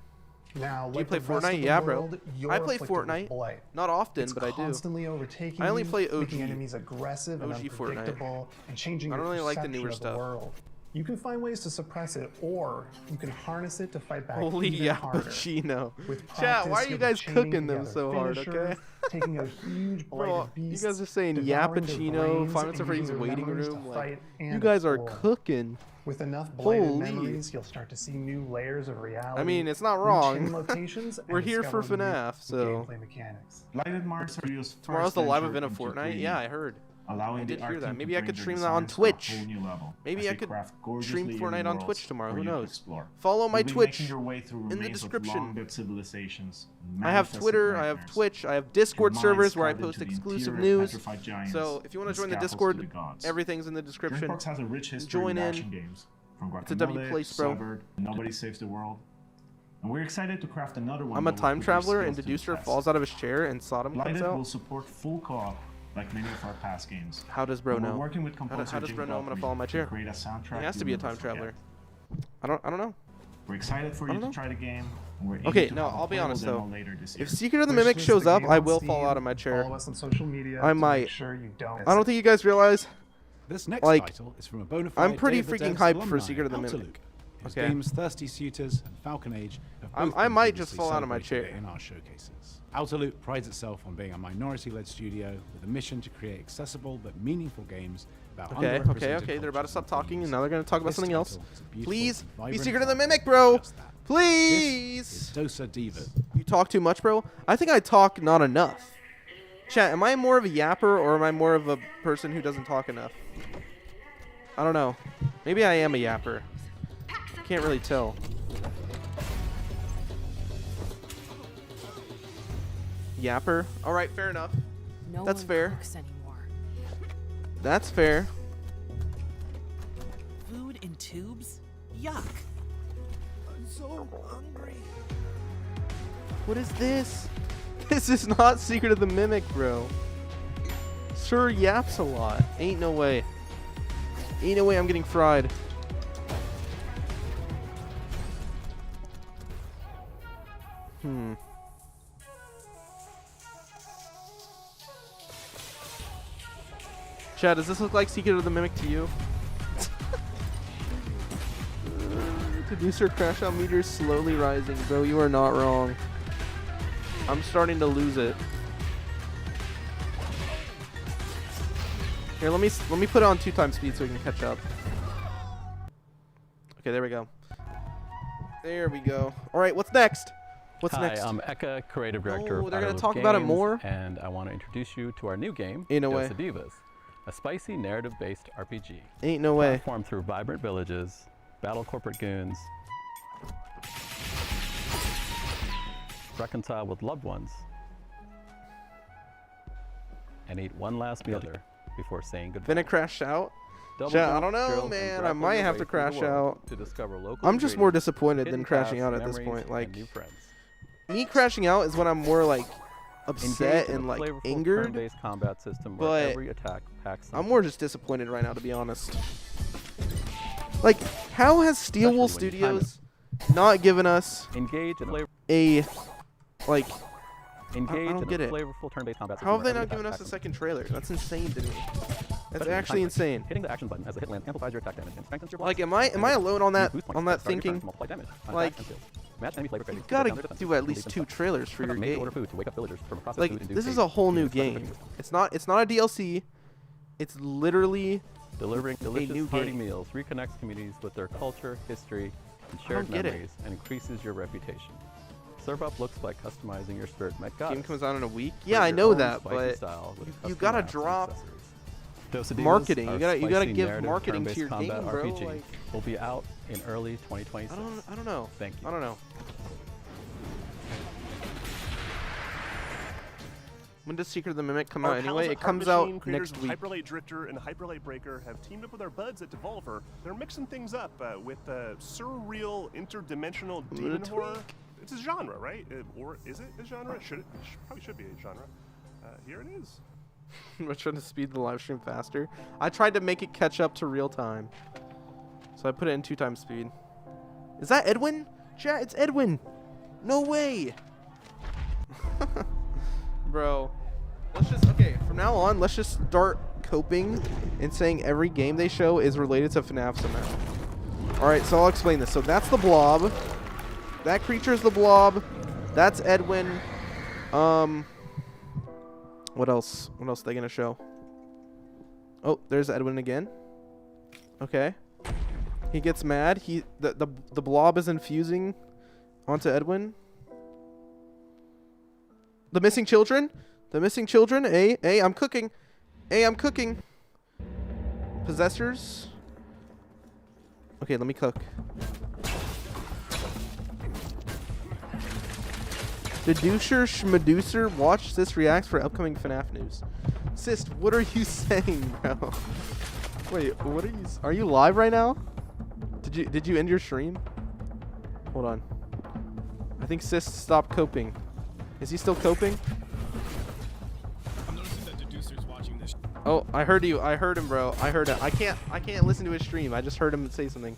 Now, Do you like play the rest of Fortnite? the Yeah, bro. world, you're I play afflicted with Fortnite. blight. Not often, It's but I do. constantly overtaking I only you, play OG. making enemies aggressive and OG Fortnite. unpredictable, and changing I don't your really like the perception newer of stuff. the world. You can find ways to suppress it, or you can harness it to fight back Holy even harder. Yappuccino. With Chat, why practice, are you you'll guys be chaining cooking them together so hard, finishers, okay? taking a huge Bro, blighted beast, you guys are saying devouring their Yappuccino, brains, 5 minutes of and Freddy's using their waiting memories to room. Like, fight you and guys are explore. cooking. With enough blighted Holy. memories, you'll start to see new layers of reality. I mean, it's not new wrong. chain locations, We're and here for discover new FNAF, so. gameplay mechanics. Blighted Mars are used Tomorrow's the first live venture event of into Fortnite. creating, Yeah, I heard. allowing I did the hear art that. team Maybe to I bring could their stream that on designs to a Twitch. whole new level Maybe as I they could craft stream gorgeously Fortnite eerie on worlds Twitch tomorrow. for Who you to knows? explore. Follow my You'll be Twitch making your way through in the remains of description. long-dead civilizations, I have manifested Twitter, I have nightmares. Twitch, I have Discord Your servers minds where I carved post into the exclusive interior of news. petrified giants So if you want and to join the scaffolds Discord, to the gods. everything's in the description. Dreambox has a rich history Join with in. action games, from It's a W Guacamole, place, bro. Severed, Nobody Saves the World. And we're excited to craft another one. I'm a that will time put your traveler, and skills to the Deducer test. falls out of his chair, and Sodom comes Blighted out. will support full co-op like many of our past games. How does bro And know? We're working with How composer does Jim bro know I'm gonna Guthrie fall in my to chair? create a soundtrack He has to you'll be a never time forget. traveler. I don't know. We're excited for you to try the game. And we're Okay, eager to no, have a I'll be playable honest demo though. later this year. If Secret of the Wish Mimic list shows the up, game I on will Steam, fall out of my chair. Follow us on social media I to might. make sure you don't. I don't think you guys realize. This next Like, title is from a bona I'm fide pretty Day of the freaking Devs hyped for alumni, Secret of the Outer Mimic. Look, whose Okay. games Thirsty Suitors and Falcon Age have both I been might just previously fall out of my celebrated chair. in our showcases. Outer Loop prides itself on being a minority-led studio with a mission to create accessible but meaningful games about Okay, underrepresented they're about to cultures stop and talking, themes. and now they're gonna talk about This something else. title is a beautiful Please, and be vibrant Secret of the example Mimic, bro. just that. Please. This is Dosa Diva. You talk too much, bro. I think I talk not enough. Chat, am I more of a yapper or am I more of a person who doesn't talk enough? I don't know. Maybe I am a yapper. Can't really tell. Yapper? Alright, fair enough. That's fair. That's fair. Food in tubes? Yuck. I'm so hungry. What is this? This is not Secret of the Mimic, bro. Sir yaps a lot. Ain't no way. Ain't no way I'm getting fried. Chad, does this look like Secret of the Mimic to you? Deducer crash out meters slowly rising. Bro, you are not wrong. I'm starting to lose it. Here, let me put it on 2x speed so we can catch up. Okay, there we go. There we go. All right, what's next? What's next? Hi, I'm Eka, creative director of they're gonna Outer Loop talk about it Games, more? and I want to introduce you to our new game, Ain't no way. Dosa Divas, a spicy narrative-based RPG. Ain't no way. Platform through vibrant villages, battle corporate goons, reconcile with loved ones, and eat one last meal before saying goodbye. Then it crashed out. Chat, I don't know, man. I might have to crash out. I'm just more disappointed than crashing out at this point. Like, me crashing out is when I'm more like upset and like angered. But I'm more just disappointed right now, to be honest. Like, how has Steel Wool Studios not given us a like? I don't get it. How have they not given us a second trailer? That's insane to me. That's actually insane. Hitting the action button as a hit lands amplifies your attack damage and strengthens your Like, am I alone on that thinking? Like, you gotta do at least 2 trailers for your game. Like, this is a whole new game. It's not a DLC. It's literally delivering delicious new party game. meals reconnects communities with their culture, history, and shared memories, and increases your reputation. Serve Up looks like customizing your spirit met goddess. Game comes out in a week. Yeah, I know that, but you gotta drop marketing. You gotta give marketing to your game, bro. Like, will be out in early 2026. I don't know. Thank you. I don't know. When does Secret of the Mimic come out anyway? It comes out next week. Hyperlight Drifter and Hyperlight Breaker have teamed up with our buds at Devolver. They're mixing things up with surreal, interdimensional demon horror. It's a genre, right? Or is it a genre? Probably should be a genre. Here it is. I'm trying to speed the live stream faster. I tried to make it catch up to real time, so I put it in 2 times speed. Is that Edwin? Chat, it's Edwin. No way. Bro, from now on, let's just start coping and saying every game they show is related to FNAF somehow. Alright, so I'll explain this. So that's the Blob. That creature is the Blob. That's Edwin. What else? What else are they gonna show? Oh, there's Edwin again. Okay. He gets mad. The Blob is infusing onto Edwin. The missing children? The missing children? Hey, I'm cooking. Hey, I'm cooking. Possessors? Okay, let me cook. Deducer, Schmeducer, watch this reacts for upcoming FNAF news. Sis, what are you saying, bro? Wait, what are you live right now? Did you end your stream? Hold on. I think Sis stopped coping. Is he still coping? I'm noticing that Deducer's watching this. Oh, I heard you. I heard him, bro. I heard it. I can't listen to his stream. I just heard him say something.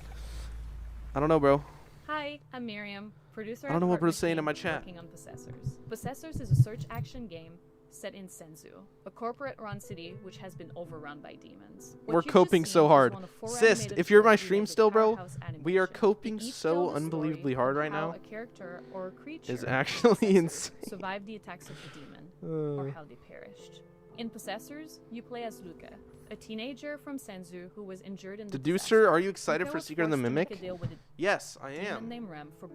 I don't know, bro. Hi, I'm Miriam, producer. I don't know what bro's saying in my chat. Working on Possessors. Possessors is a search action game set in Senzu, a corporate-run city which has been overrun by demons. We're coping so hard. Sis, if you're my stream still, bro, we are coping so unbelievably hard right now. A character or a creature is actually insane. Survived the attacks of the demon, or how they perished. In Possessors, you play as Luca, a teenager from Senzu who was injured in the Deducer, are you excited for Secret of the Mimic? Yes, I am.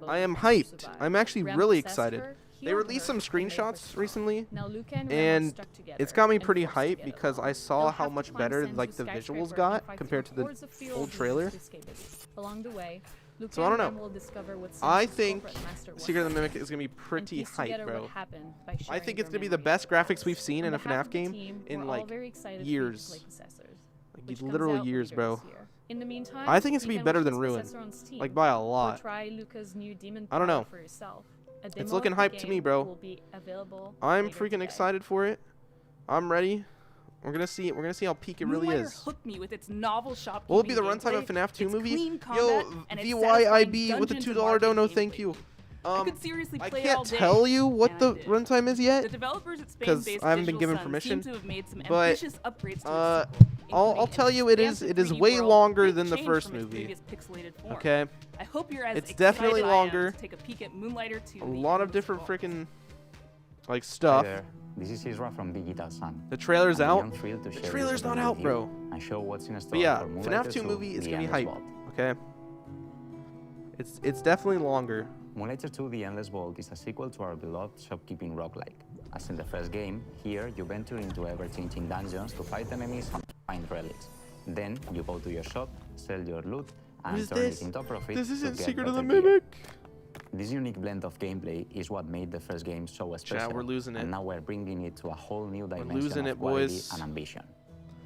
I am hyped. I'm actually really excited. They released some screenshots recently, and it's got me pretty hyped because I saw how much better like the visuals got compared to the old trailer. Along the way, so I don't know. I think Secret of the Mimic is gonna be pretty hype, bro. I think it's gonna be the best graphics we've seen in a FNAF game in like years, like literal years, bro. In the meantime, I think it's gonna be better than Ruin, like by a lot. I don't know. It's looking hype to me, bro. I'm freaking excited for it. I'm ready. We're gonna see how peak it really is. Hooked me with its novel shop. Will it be the runtime of FNAF 2 movie? Yo, VYIB with a $2 dono, thank you. I could seriously play I can't all day, tell you what the runtime is yet The developers at because Spain-based I haven't been Digital given Sun permission. seem to have made some But ambitious upgrades to its I'll tell you it is way longer than the first movie. Okay. I hope you're as it's excited definitely as I am longer. to take a peek at Moonlighter 2. A lot of different freaking like stuff. Hi there. This is Isra from Digital Sun. The trailer's I'm out. beyond thrilled to The share trailer's this not with out, you bro. And show what's in store But yeah, for FNAF 2 movie is gonna be hype. Okay. It's definitely longer. Moonlighter 2 The Endless Vault is a sequel to our beloved shopkeeping roguelike. As in the first game, here you venture into ever-changing dungeons to fight enemies and find relics. Then you go to your shop, sell your loot, and turn it into a profit. This isn't to get Secret of the better gear. Mimic. This unique blend of gameplay is what made the first game so special. Chat, we're losing it. And now we're bringing it to a whole new dimension losing of it, quality boys. and ambition.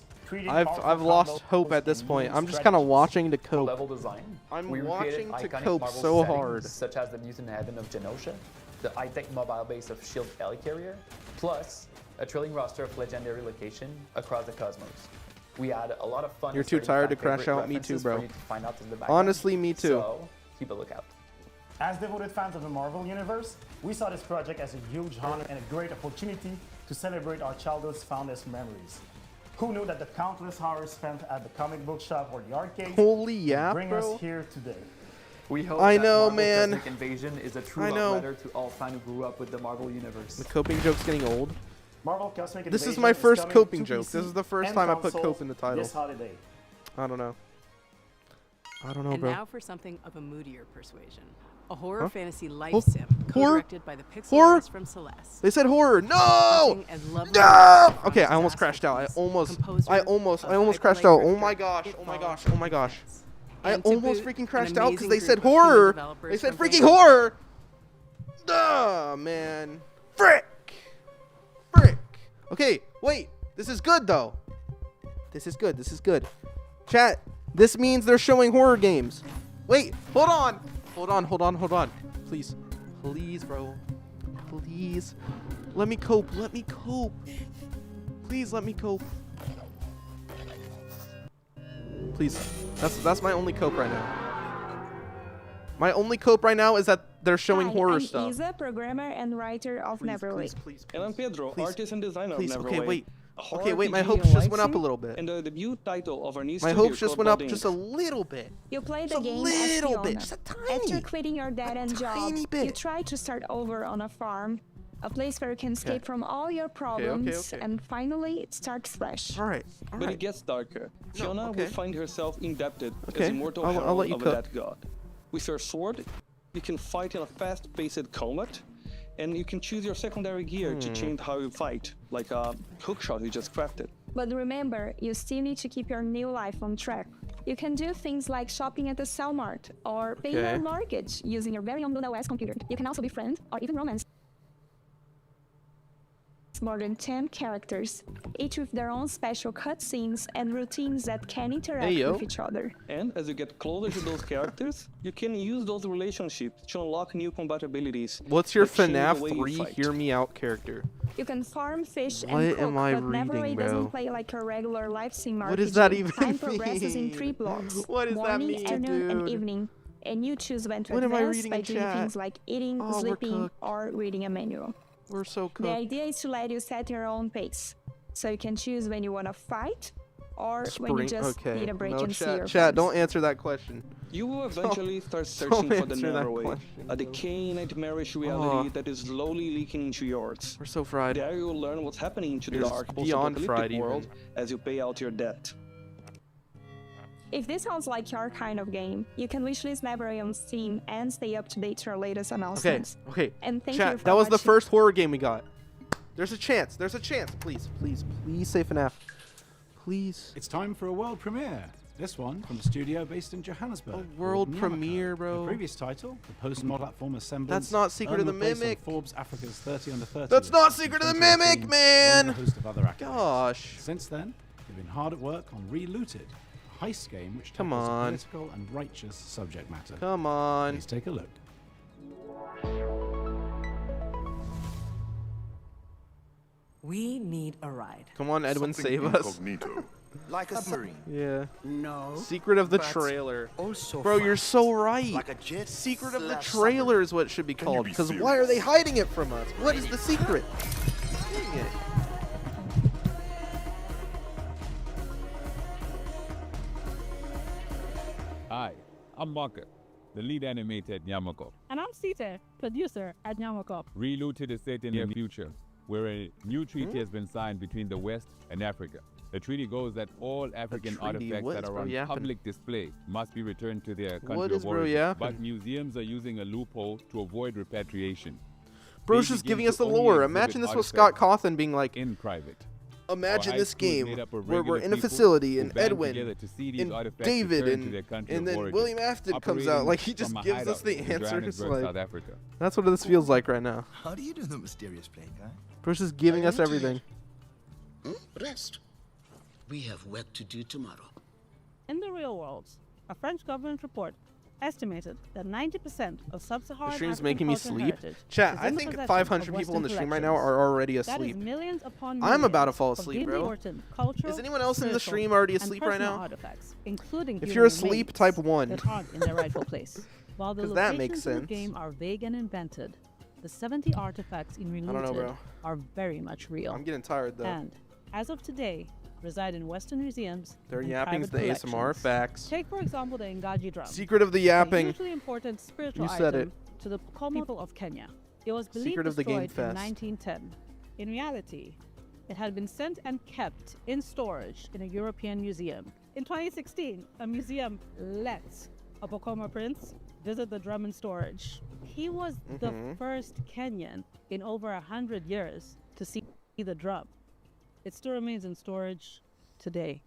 builds, creating I've powerful lost combos hope at this and point. new I'm just kind of strategies. watching to cope. Level design. I'm We recreated watching to iconic cope Marvel so settings, hard. such as the mutant heaven of Genosha, the high-tech mobile base of Shield Helicarrier, plus a thrilling roster of legendary location across the cosmos. We had a lot of fun. You're too tired to crash out? Me too, bro. Honestly, me too. So keep a lookout. As devoted fans of the Marvel Universe, we saw this project as a huge honor and a great opportunity to celebrate our childhood's fondest memories. Who knew that the countless hours spent at the comic book shop or the arcade would bring us here today? We hope I that know, Marvel man. Cosmic Invasion is a true love letter to all fans who grew up with the Marvel Universe. The coping joke's getting old. Marvel Cosmic This is Invasion my first coming coping to joke. PC This is the first and time I put consoles cope in the title. this holiday. I don't know. I don't know, And bro. now for something of a moodier persuasion. A horror Huh? fantasy life Oh, sim, horror? co-directed by the pixel Horror? artist from Celeste. They said horror. No! Nothing as lovely No! as a Okay, I almost crashed out. I almost crashed out. Oh my gosh. Oh my gosh. Oh my gosh. I And to almost boot, freaking an crashed out because amazing they group said of human horror. developers They said from freaking Vancouver. horror. Duh, man. Frick. Frick. Okay, wait. This is good though. This is good. This is good. Chat, this means they're showing horror games. Wait, hold on. Hold on, hold on, hold on. Please. Please, bro. Please. Let me cope. Let me cope. Please let me cope. Please. That's my only cope right now. My only cope right now is that they're showing horror stuff. I'm Isa, programmer and writer of Neverway. And I'm Pedro, artist and designer Please, of Neverway. okay, wait. A horror Okay, wait, my RPG hopes and just live went up a sim, little bit. And the debut title of our new My studio hopes just called went up Blood just Inc. a little bit. You play the Just a game little as bit, Fiona. just a After tiny- quitting your dead-end job, tiny bit. you try to start over on a farm, a place where you can escape Okay. from all your problems, okay. and finally it starts fresh. All right. But it gets darker. Fiona okay. will find herself indebted Okay, as immortal I'll herald let you of a cook. dead god. With your sword, you can fight in a fast-paced combat, and you can choose your secondary gear to change how you fight, like a hookshot you just crafted. But remember, you still need to keep your new life on track. You can do things like shopping at the Cellmart or pay Okay. your mortgage using your very own Luna OS computer. You can also be friends or even romance. More than 10 characters, each with their own special cutscenes and routines that can interact Hey, yo. with each other. And as you get closer to those characters, you can use those relationships to unlock new combat abilities. What's your that change the FNAF way you 3 fight. Hear Me Out character? You can farm, fish, What and cook, am I but reading, Neverway bro? doesn't play like a regular live sim RPG. What does that even Time progresses in mean? 3 blocks. What does that morning, mean, afternoon, and dude? evening. And you choose when to What am I advance reading by in doing chat? things like eating, Oh, we're sleeping, cooked. or reading a manual. We're so cooked. The idea is to let you set your own pace, so you can choose when you want to fight or when you just okay. need a break No, and see chat, your chat, friends. don't answer that question. You will eventually start don't searching for the answer that Neverway, question, a decaying, nightmarish reality that is slowly leaking into yours. We're so fried. There you will learn what's happening to the It's dark, beyond fried post-apocalyptic even. world as you pay out your debt. If this sounds like your kind of game, you can wishlist Neverway on Steam and stay up to date to our latest Okay, announcements. okay. And thank Chat, you for that was the watching. first horror game we got. There's a chance. There's a chance. Please, please, please say FNAF. Please. It's time for a world premiere. This one from a studio based in Johannesburg. A world called Nyamako. premiere, bro. The previous title, the post-platform semblance. That's not Secret of earned the a place on Mimic. Forbes Africa's 30 under 30. That's list not in Secret of the 2018, Mimic, man! along with a host of other accolades. Gosh. Since then, they've been hard at work on Relooted, a heist game which Come tackles a on. political and righteous subject matter. Come on. Please take a look. We need a ride. Come on, Edwin, save us. Like a submarine. Yeah. No. Secret of the but trailer. Also Bro, you're fast. so right. Like a jet Secret of the slash trailer is what it should be called. Because why are they hiding it from us? What is the secret? Dang it. Hi, I'm Maka, the lead animator at Nyamako. And I'm Sita, producer at Nyamako. Relooted is set in the future, where a new treaty has been signed between the West and Africa. The treaty goes that all African treaty? artifacts What that is are bro on yapping? public display must be returned to their country What of is bro origin. yapping? But museums are using a loophole to avoid repatriation. Bro's They just begin giving to us the only lore. exhibit Imagine this was Scott artifacts Cawthon being like, in private. imagine Our this high school is game made up of where we're regular in a people facility who and band Edwin together to see these and artifacts David returned to their country and of then origin, William Afton comes out. operating Like, he just from a gives us hideout the in answers. Johannesburg, Like, South Africa. that's what this feels like right now. How do you do the mysterious plane, guy? Bro's just giving us everything. Rest. We have work to do tomorrow. In the real world, a French government report estimated that 90% of sub-Saharan The stream's African making me cultural sleep. heritage Chat, is I in the think possession 500 of people in the Western stream right now are collections. already That is asleep. millions upon I'm about to millions fall of asleep, deeply bro. important cultural, Is anyone else in the spiritual, stream already and asleep right personal now? artifacts, including If human you're asleep, remains type 1. that aren't in their rightful place. While the 'Cause that locations makes in the sense. game are vague and invented, the 70 artifacts in don't know, Reluted bro. are very much real. I'm getting tired, though. And, as of today, reside in Western museums. Their and yapping's private the ASMR collections. facts. Take, for example, the Ngaji drum. Secret of the yapping. A hugely important spiritual You said item it. to the people of Kenya. It was believed Secret of the destroyed GameFest. in 1910. In reality, it had been sent and kept in storage in a European museum. In 2016, a museum let a Bokoma prince visit the drum in storage. He was the first Kenyan in over 100 years to see the drum. It still remains in storage today.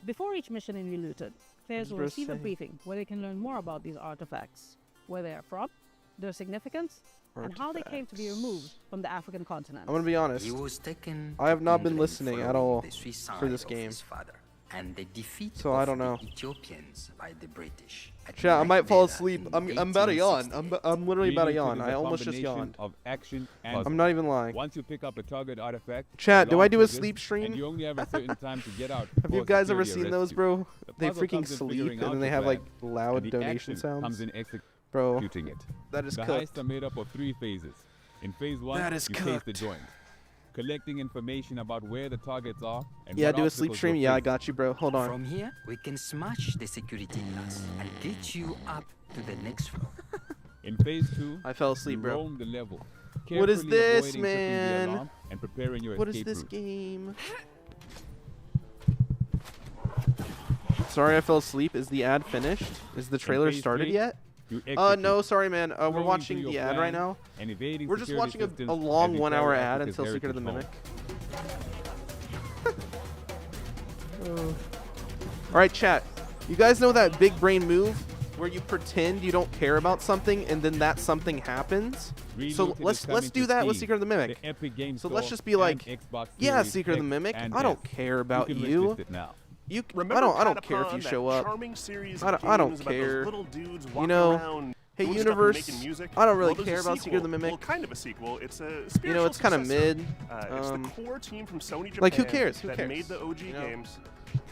Before each mission in Reluted, players will receive a briefing where they can learn more about these artifacts, where they are from, their significance, and how they came to be removed from the African continent. I'm gonna be honest. He was taken I have to not been England listening at following all the suicide for this of game. his father and the defeat So of I don't know. the Ethiopians by the British. at Chat, I might fall Magbera asleep. in I'm about to yawn. 1860. I'm literally about to Reluted yawn. is I a almost just combination yawned. Of action and I'm puzzle. not even lying. Once you pick up a target artifact, Chat, do long I do a triggers, sleep stream? And you only have a certain time to get out. Have you before guys ever security seen those, arrests bro? you. The They puzzle freaking comes in sleep figuring and out then they your have like plan, loud and the donation action sounds. comes in Bro, executing it. that is the cooked. heists are made up of 3 phases. In phase 1, That is you face the cooked. joint, collecting information about where the targets are and Yeah, what do a sleep obstacles stream. you'll Yeah, I face. got you, bro. Hold on. From here, we can smash the security glass and get you up to the next floor. In phase 2, I fell asleep, you bro. roam the level. What is carefully this, avoiding tripping the man? alarm and preparing your What is escape this route. game? Sorry, I fell asleep. Is the ad finished? Is the trailer phase started 3, yet? you execute, No, sorry, man. We're flowing watching through the your ad right plan now. and evading We're just security watching systems a as long you 1 carry hour ad Africa's until Secret of the heritage Mimic. Alright, chat. You guys know that big brain move where you pretend you don't care about something and then that something happens? So Reloaded let's is coming do to that with Steam, Secret of the Mimic. the Epic Game So let's Store, just be like, and Xbox yeah, Series Secret of the X Mimic. and I don't S. care about You can you. wishlist it now. You, Remember I don't care if you Patapon, show that up. charming series I of don't games about those care. little dudes You walking know, around hey doing stuff and universe, making music? I don't really Well, there's care a about Secret of the sequel. Mimic. Well, kind of a sequel. It's a spiritual You know, it's kind of successor. mid. It's the core team from Sony Japan Like, who cares? Who that cares? made the OG You know? games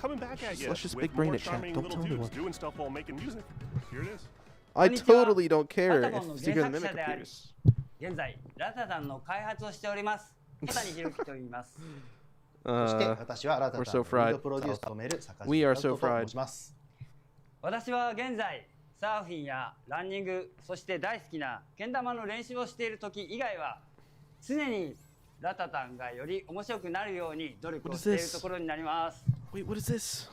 coming back at you Let's just with big brain more it, chat. charming Don't little tell dudes anyone. doing stuff while making music. Here it is. I totally don't care if Secret of the Mimic パタゴンの原作者であり appears. 現在ラタタンの開発をしております小谷博樹と言います We're so fried. We are so fried. 私は現在サーフィンやランニングそして大好きなけん玉の練習をしている時以外は常にラタタンがより面白くなるように努力をしているところになります Wait, what is this?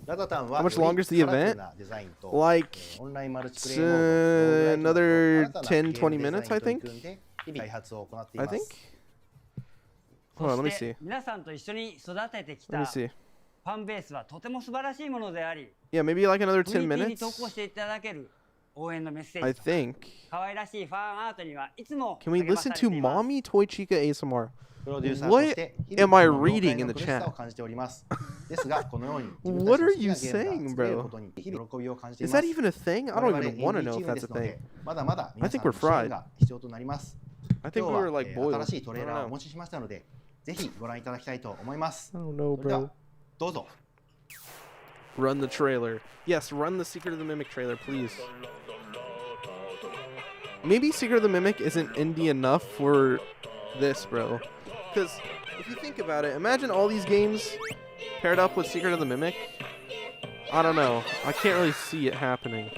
How much longer is the event? Like another 10-20 minutes, I think. Hold on, let me そして see. 皆さんと一緒に育ててき Let me た see. ファンベースはとても素晴らしいものであり Yeah, maybe like another 10コミュニティに minutes. 投稿していただける応援のメッセー I ジとか think. 可愛らしいファンアートにはいつも Can we 励ま listen され to ています Mommy Toy Chica ASMR? プロデューサーと What して日 am 々 I この業 reading 界 in の the 苦しさ chat? を感じておりますですがこのように自分 What た are ち you の好きなゲーム saying, が作れる bro? ことに日々喜びを感じてい Is ま that す even a thing? I 我 don't 々 even want to 演 know 技チ if ーム that's で a すの thing. でまだまだ I 皆さ think んの we're 支援 fried. が必要となります I 今 think 日 we は were like 新 boiled. しいトレー I ラーを don't お know. 持ちしましたのでぜひご覧いただきたいと思います I don't know, それでは bro. どうぞ Run the trailer. Yes, run the Secret of the Mimic trailer, please. Maybe Secret of the Mimic isn't indie enough for this, bro. Because if you think about it, imagine all these games paired up with Secret of the Mimic. I don't know. I can't really see it happening.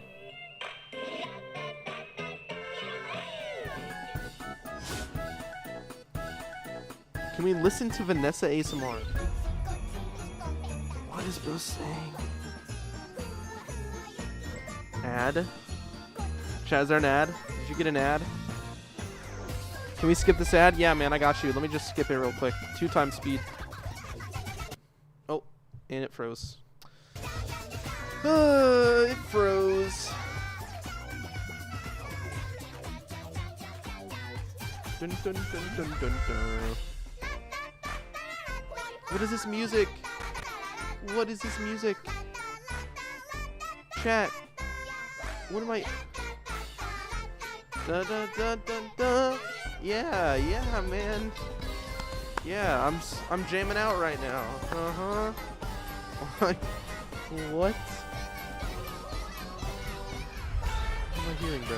Can we listen to Vanessa ASMR? What is bro saying? Ad? Chad, is there an ad? Did you get an ad? Can we skip this ad? Yeah, man, I got you. Let me just skip it real quick. 2x speed. Oh, and it froze. It froze. Dun, dun, dun, dun, dun, dun. What is this music? What is this music? Chat. What am I? Da da da da da. Yeah, man. Yeah, I'm jamming out right now. What? What am I hearing, bro?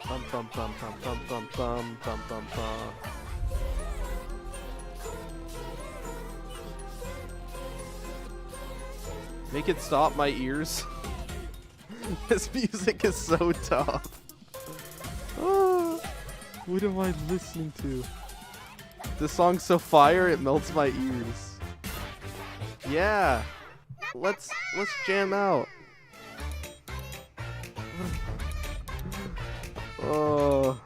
Bum bum bum bum bum bum bum bum bum bum. Make it stop my ears. This music is so tough. Oh, what am I listening to? This song's so fire it melts my ears. Yeah. Let's jam out. Oh.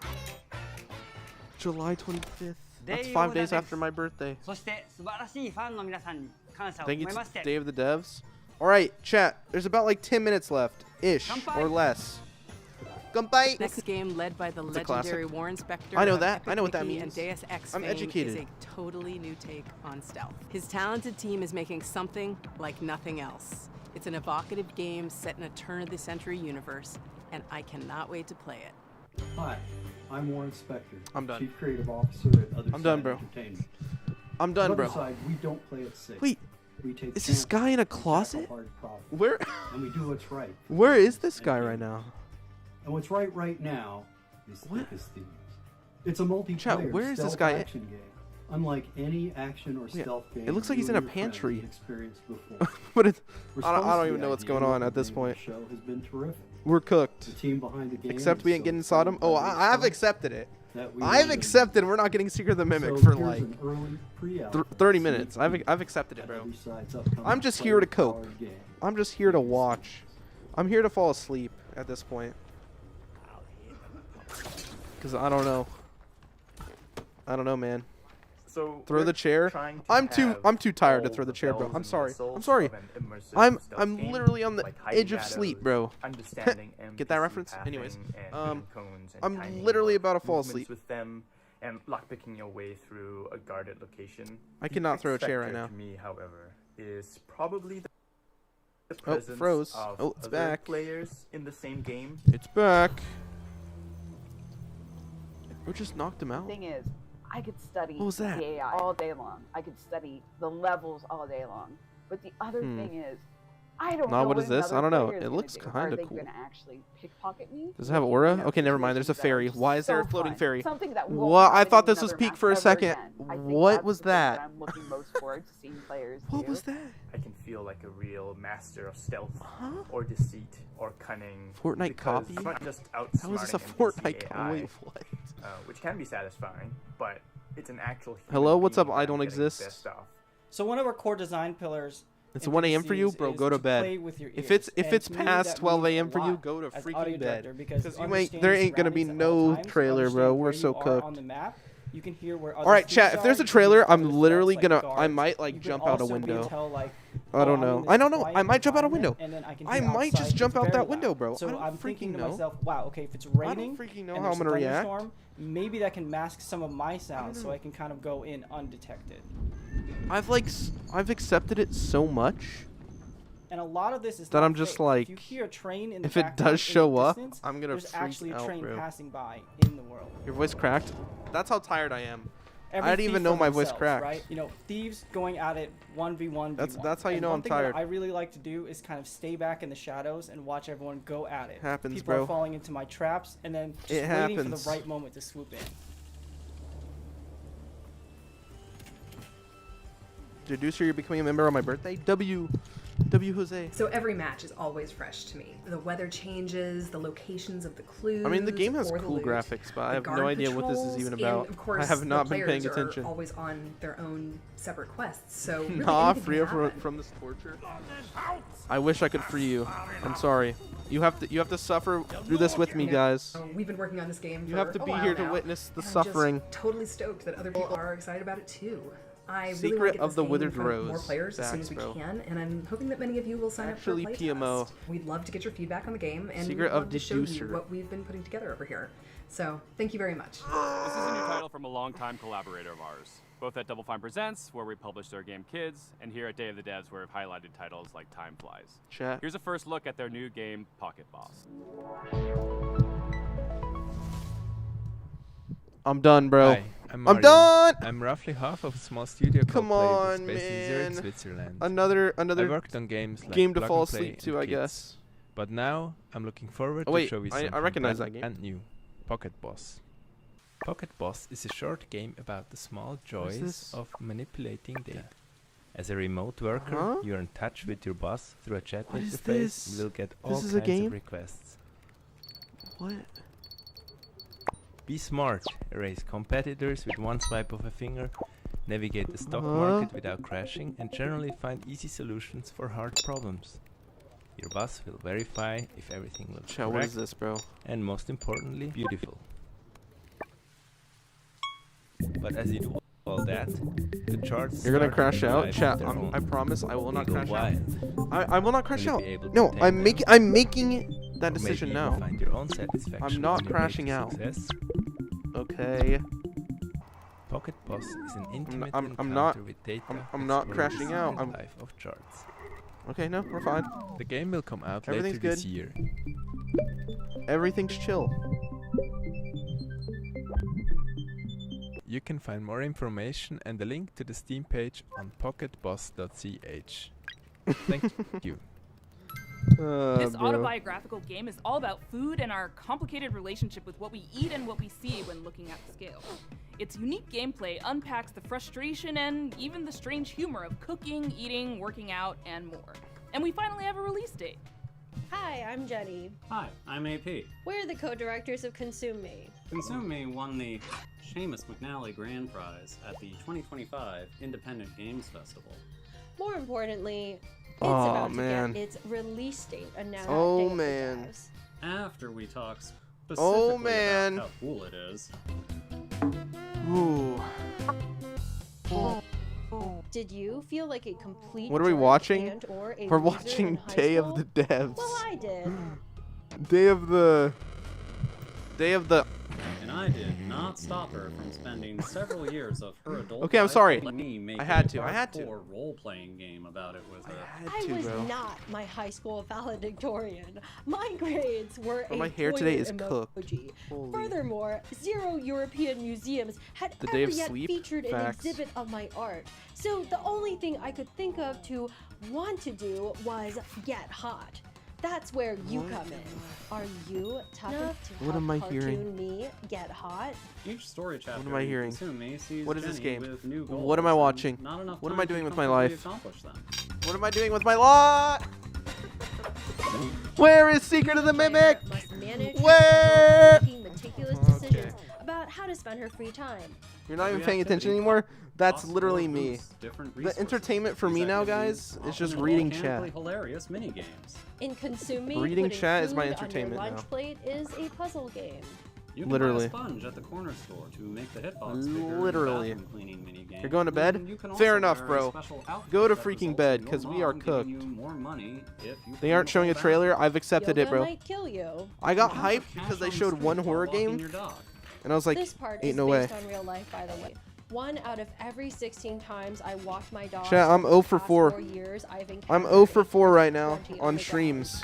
July 25th. That's 5 days after my birthday. そして素晴らしいファンの皆さんに感謝を Thank 込 you め to まして Day of the Devs. Alright, chat. There's about like 10 minutes left. Ish. Or less. Gunfight! Next game led by the It's a legendary classic. Warren Spector. I know of that. Epic I know what that Mickey means. And Deus Ex I'm fame educated. is a totally new take on stealth. His talented team is making something like nothing else. It's an evocative game set in a turn-of-the-century universe, and I cannot wait to play it. Hi, I'm Warren Spector. I'm done. Chief Creative Officer at Other I'm done, Side bro. Entertainment. I'm done, At bro. Other Side, we don't play it safe. Wait, we take is this guy in a closet? Where? And we do what's right. Where is this guy right now? And what's right now is thick as thieves. It's a multiplayer Chat, where is this stealth guy? action game, unlike any action or Yeah, stealth game. it looks like you he's in and a your friends pantry. have experienced before. What is? Response I don't to even the know what's idea going on of at this the point. show has been terrific. We're cooked. The team behind the game Except is we ain't so getting excited Sodom. Oh, by the I've response accepted it. that we I've made. accepted we're not getting Secret of the Mimic So for here's like an early pre-alpha 30 sneak minutes. peek I've accepted it, at bro. Other Side's upcoming I'm just here to cope. player-powered game. I'm just here to watch. I'm here to fall asleep at this point. Cause I don't know. I don't know, man. So Throw the chair. I'm too tired to throw the chair, bro. I'm sorry. I'm sorry. I'm literally on the edge of sleep, bro. Get that reference? Anyways, I'm literally about to fall asleep. With them and lockpicking your way through a guarded location. I cannot throw a chair right now. To me, however, is probably the Oh, presence froze. of Oh, it's other back. players in the same game. It's back. We just knocked him out. Thing is, I could study What was that? the AI all day long. I could study the levels all day long. But the other thing is, I don't know What is this? I another don't know. player is It gonna looks do. kind Are of they cool. gonna actually pickpocket me? Does it have aura? Okay, never mind. There's a fairy. Why is there a So floating fun. fairy? Something that won't What? I happen thought in this was another peak map for a ever second. again. I think What that's was the thing that? I'm looking most forward to seeing players What do. was that? I can feel like a real master of stealth or deceit or cunning. Fortnite because copy? It's not just How is this a outsmarting Fortnite NPC copy? AI, Wait, what? which can be satisfying, but it's an actual human Hello, what's up? being I I'm don't getting the exist. best of. So one of our core design pillars. It's in 1 a.m. for you, PCs bro. is Go to play bed. with your If ears. it's And to me, past that 12 means a.m. a for you, lot go to as freaking audio bed. director, because you ain't. understanding There ain't gonna be surroundings at all no times, to trailer, bro. understand We're where so you are cooked. on the map, you can hear where All other right, thieves chat. If there's are, a you can trailer, hear I'm other literally stealth, like gonna. I guards. might like You can jump out a also window. tell, like, I don't I'm in know. this I don't know. quiet I might jump out a environment, window. and then I can I hear might outside, just jump it's out very that window, loud. bro. So I don't I'm freaking thinking to know. myself, wow, okay, if it's I raining don't freaking know and how I'm there's a gonna react. thunderstorm, maybe that can mask some of my sounds, so know. I can kind of go in undetected. I've accepted it so much And a lot of this is that not I'm just fake. like, if you hear a train in the if it background does in the show up, distance, I'm gonna there's freak actually a out, train bro. passing by in the world. Your voice cracked. That's how tired I am. Every I didn't even thief know for my voice themselves, cracked. Right? You know, thieves going at it 1v1. That's how you And know one I'm thing tired. That I really like to do is kind of stay back in the shadows and watch everyone go at it. Happens, People bro. are falling into my traps and then just It waiting for happens. the right moment to swoop in. Deducer, you're becoming a member on my birthday. W Jose. So every match is always fresh to me. The weather changes, the locations of the clues. I mean, the game has or the cool loot, graphics, but I the have no guard idea what this is patrols, even and about. of course, I have not the been paying players are attention. always on their own separate quests. So really Nah, anything free can her happen. from this torture. I wish I could free you. I'm sorry. You have to suffer through this with me, guys. We've been working on this game You for have to a be while here to now, witness the and I'm suffering. just totally stoked that other people are excited about it too. I really Secret want to get of this the game in Withered front of more Rose. players as soon as Facts, we bro. can, and I'm hoping that many of you will sign Actually, up for a PMO. playtest. We'd love to get your feedback on the game, and Secret we'd of love to show you Deducer. what we've been putting together over here. So, thank you very much. This is a new title from a longtime collaborator of ours. both at Double Fine Presents, where we publish their game Kids, and here at Day of the Devs, where we've highlighted titles like Time Flies. Chat. Here's a first look at their new game, Pocket Boss. I'm done, bro. Hi, I'm done. I'm roughly half of a small studio called Come on, Play, based in Zurich, man. Switzerland. Another I worked on games like game to Plug fall and Play asleep to, and I Kids. guess. But now I'm looking forward Oh, wait, to show you I something recognize brand that game. and new. Pocket Boss. Pocket Boss is a short game about the small What is joys this? of manipulating data. As a remote worker, Huh? you're in touch with your boss through a chat What is interface. this? You will get all This is a kinds game? of requests. What? Be smart. Erase competitors with one swipe of a finger. Navigate the stock Huh? market without crashing, and generally find easy solutions for hard problems. Your boss will verify if everything looks Chat, correct. what is this, bro? And most importantly, beautiful. But as you do all that, the charts. You're gonna start crash to out, live chat. of their own. I promise I will not They go crash out. wild. I will not crash Will you out. be able to No, tame I'm them? making that Or decision maybe now. you'll find your own satisfaction I'm not when you make crashing a out. success. Okay. Pocket Boss is an intimate I'm encounter not- with data. I'm not exploring crashing the out. secret I'm- life of charts. Okay, no, we're fine. The game will come out Everything's later this good. year. Everything's chill. You can find more information and a link to the Steam page on pocketboss.ch. Thank you. This bro. autobiographical game is all about food and our complicated relationship with what we eat and what we see when looking at the scale. Its unique gameplay unpacks the frustration and even the strange humor of cooking, eating, working out, and more. And we finally have a release date. Hi, I'm Jenny. Hi, I'm AP. We're the co-directors of Consume Me. Consume Me won the Seamus McNally Grand Prize at the 2025 Independent Games Festival. More importantly, it's Oh, about man. to get its release date announced. Oh, at Day of the man. Devs. After we talk specifically Oh, man. about how cool it is. Ooh. Did you feel like a complete What are we jerk watching? and or a We're loser watching in high Day school? of the Devs. Well, I did. Day of the. And I did not stop her from spending several years of her adult Okay, I'm life sorry. letting me make I had a to, I had to. hardcore role-playing game about it with her. I was not my high school valedictorian. My grades were Bro, a my hair today toilet is cooked. emoji. Holy. Furthermore, 0 European museums had The ever day of yet sleep? featured an Facts. exhibit of my art. So the only thing I could think of to want to do was get hot. That's where you What? come in. Are you tough enough to What help am I cartoon hearing? me get hot? Each story chapter What am I in hearing? Consume Me sees What is this Jenny game? with new What am I goals and watching? not enough What am time I to doing with my comfortably life? accomplish them. What am I doing with my lot? Where is Secret of the Mimic? Must manage Where? making meticulous decisions about how to spend her free time. You're not even Every paying attention activity anymore? That's costs literally more me. boosts, different The resources. entertainment for These me now, activities guys, is often just involve reading mechanically chat. hilarious minigames. In Consume Me, Reading putting chat is my food on your entertainment lunch now. plate is a puzzle game. You can Literally. buy a sponge at the corner store to make the hitbox bigger in Literally. bathroom cleaning minigame. You're going to bed? And you can Fair also enough, wear a bro. special outfit Go to that freaking results bed, in because your we are mom giving cooked. you more money if you They clean aren't the showing a whole trailer. bathroom. I've accepted it, Yoga bro. might kill you. I got You can have hyped cash because they on the showed street one while horror walking game, your dog. and I was like, This part ain't is no way. based on real life, by the way. 1 out of every 16 times I walked my dog. Chat, I'm over 0 the for past 4. 4 years, I've I'm encountered 0 for 4 right now 20 on on the streams.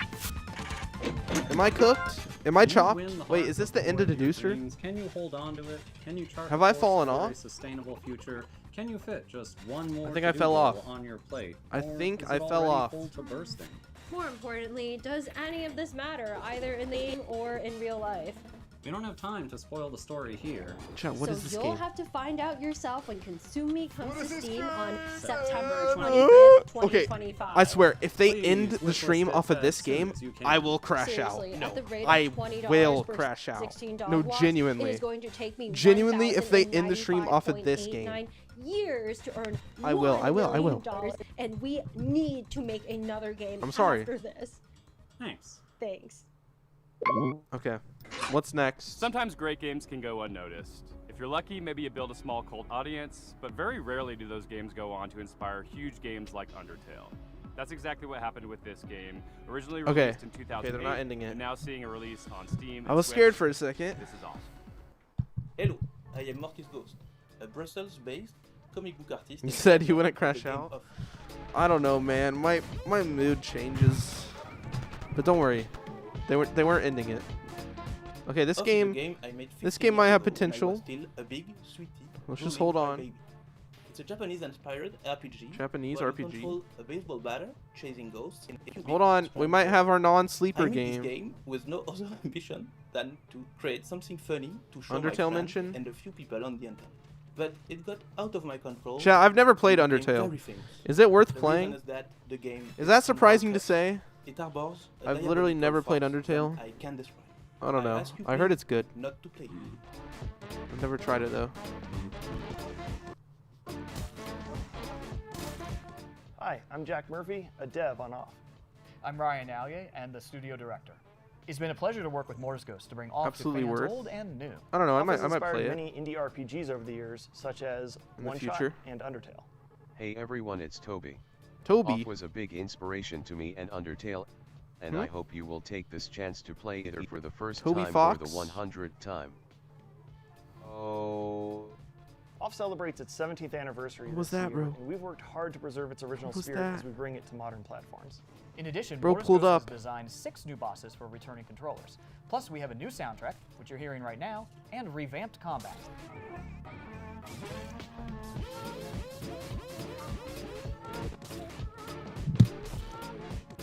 Am I cooked? Am I You chopped? win the Wait, heart is this the end of before your Deducer? dreams. Can you hold on to it? Can you chart Have the I course fallen for a off? sustainable future? Can you fit just one more I think I to-do fell goal off. on your plate? I Or think is I it fell already off. full to bursting? More importantly, does any of this matter, either in the game or in real life? We don't have time to spoil the story here. Chat, what so is this you'll game? have to find out yourself when Consume Me comes to Steam on September Uh, 25th, Okay, 2025. I swear, if they Please end the wishlist stream it off of as this soon game, as you can. I will crash out. Seriously, No, at the rate of I $20 will per crash out. $16 No, watch, genuinely. It is going to take me Genuinely, if they end the stream off of this game. 1,095.89 years to earn I will, I will, I will. $1 million, and we need to make another game I'm sorry. after this. Thanks. Thanks. Okay, what's next? Sometimes great games can go unnoticed. If you're lucky, maybe you build a small cult audience, but very rarely do those games go on to inspire huge games like Undertale. That's exactly what happened with this game. Originally Okay. released in 2008, Okay, they're not ending it. and now seeing a release on Steam. I and was Switch. scared for a second. This is awesome. Hello, I am Marcus Ghost, a Brussels-based comic book artist. You said you wouldn't crash out? I don't know, man. My mood changes. But don't worry. They weren't ending it. Okay, this game might have potential. Let's just hold on. It's a Japanese-inspired RPG. Japanese where RPG. You control a baseball batter chasing ghosts. Hold on, we might have our non-sleeper I made game. this game with no other ambition than to create something funny to show my Undertale friends mention? and a few people on the internet. But it got out of my control. Chat, I've never played and became Undertale. very famous. Is it worth The playing? reason is that the game Is that surprising to say? It harbors a I've literally diabolical never played force Undertale. that I can't describe. I don't know. ask you I heard please it's good. Not to play. I've never tried it though. Hi, I'm Jack Murphy, a dev on Off. I'm Ryan Allier and the studio director. It's been a pleasure to work with Morse Ghost to bring Off Absolutely to fans worth. old and new. I don't know, I Off might- has I might inspired play it. many indie RPGs over the years, such as In the One Shot future. and Undertale. Hey everyone, it's Toby. Toby? Off was a big inspiration to me and Undertale, and Hmm? I hope you will take this chance to play it for the first Toby time Fox? or the 100th time. Oh. Off celebrates its 17th anniversary What was this that, year, bro? and we've worked hard to preserve its original What was spirit that? as we bring it to modern platforms. In addition, Bro Morse pulled Ghost up. has designed 6 new bosses for returning controllers. Plus, we have a new soundtrack, which you're hearing right now, and revamped combat.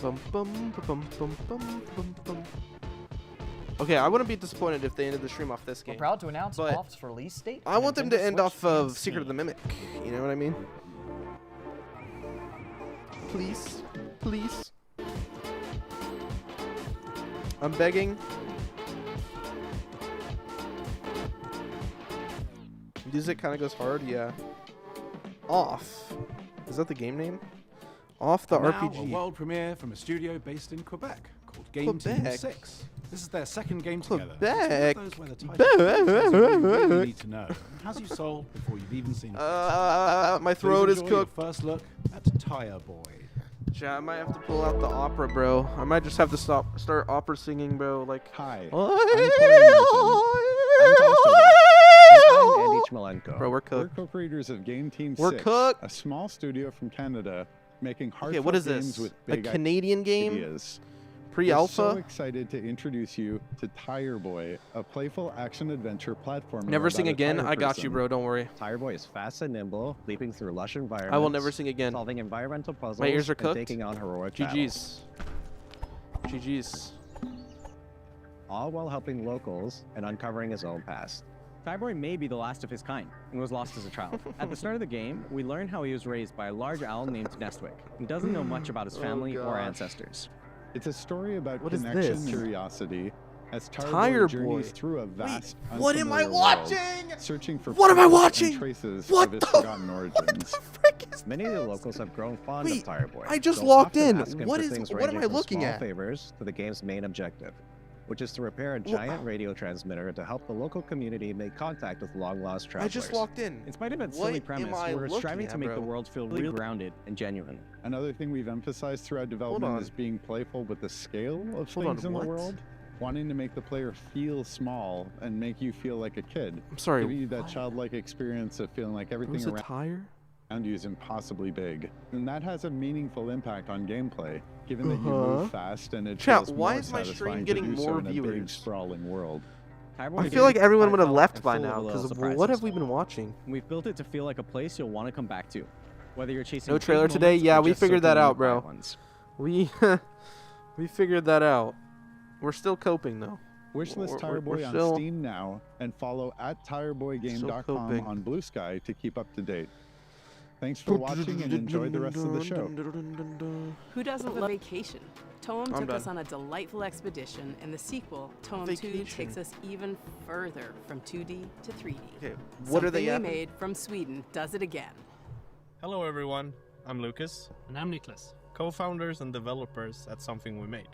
Bum, bum, bum, bum, bum, bum, bum. Okay, I wouldn't be disappointed if they ended the stream off this game. We're proud to announce but Off's release date. I for want them Nintendo to end Switch off of and Secret of the Steam. Mimic. You know what I mean? Please, please. I'm begging. Music kind of goes hard, yeah. Off. Is that the game name? Off the Now, RPG. a world premiere from a studio based in Quebec called Game Team Quebec? 6. This is their second game together. Quebec. It's one of those where the title tells you what you really need to know. It has you sold before you've even seen it. My Please throat is enjoy your cooked. First look at Tire Boy. Chat, I might have to pull out the opera, bro. I might just have to start opera singing, bro. Like, hi. I'm Andy Chmelenko. Bro, we're cooked. We're co-creators of Game Team We're 6, cooked. a small studio from Canada making Okay, heartfelt what is games this? with A big Canadian game? ideas. Pre-alpha? We're so excited to introduce you to Tire Boy, a playful action-adventure platformer. Never sing about a again. tire I got you, person. bro. Don't worry. Tire Boy is fast and nimble, leaping through lush environments. I will never sing again. Solving environmental puzzles. My ears are and cooked. taking on heroic GG's. GG's. all while helping locals and uncovering his own past. Tyboy may be the last of his kind and was lost as a child. At the start of the game, we learn how he was raised by a large owl named Nestwick and doesn't know much about his family or gosh. ancestors. It's a story about What is connection, this? curiosity, as Tire Tire Boy Boy. journeys through a vast, what am I unfamiliar watching? world, searching for What am I purpose watching? and traces What of his the- forgotten origins. Many of the locals have grown fond Wait, of Tire Boy. I just They'll logged often in. ask him What for is- things what am ranging I from looking small at? favors to the game's main objective, which is to repair a giant radio transmitter to help the local community make contact with long-lost I travelers. just walked in. In spite of its What silly am premise, I we're looking striving at, to make bro? the world feel really grounded and genuine. Another thing we've emphasized throughout development on. is being playful with the scale of Hold on, things in what? the world. Wanting to make the player feel small and make you feel like a kid. I'm sorry, Giving you that childlike experience of feeling like everything Was it around tire? you is impossibly big. And that has a meaningful impact on gameplay, given that you Uh-huh. move fast and it Chat, feels why more is my stream satisfying getting to do so more in a big, viewers? sprawling world. I feel like everyone would have left by now, because what have we been watching? We've built it to feel like a place you'll want to come back to. Whether you're chasing No big trailer today? moments Yeah, or we just figured that soaking in out, the quiet bro. ones. We figured that out. We're still coping, though. Wishlist Tire We're Boy on still- Steam now, and follow at TireBoyGame.com coping. on Blue Sky to keep up to date. Thanks for watching and enjoy the rest of the show. Who doesn't love vacation? Toem I'm took us done. on a delightful expedition, and the sequel, Toem 2, Vacation. takes us even further from 2D to 3D. Okay, what are they Something we at? made from Sweden does it again. Hello everyone, I'm Lucas. And I'm Niklas. Co-founders and developers at Something We Made.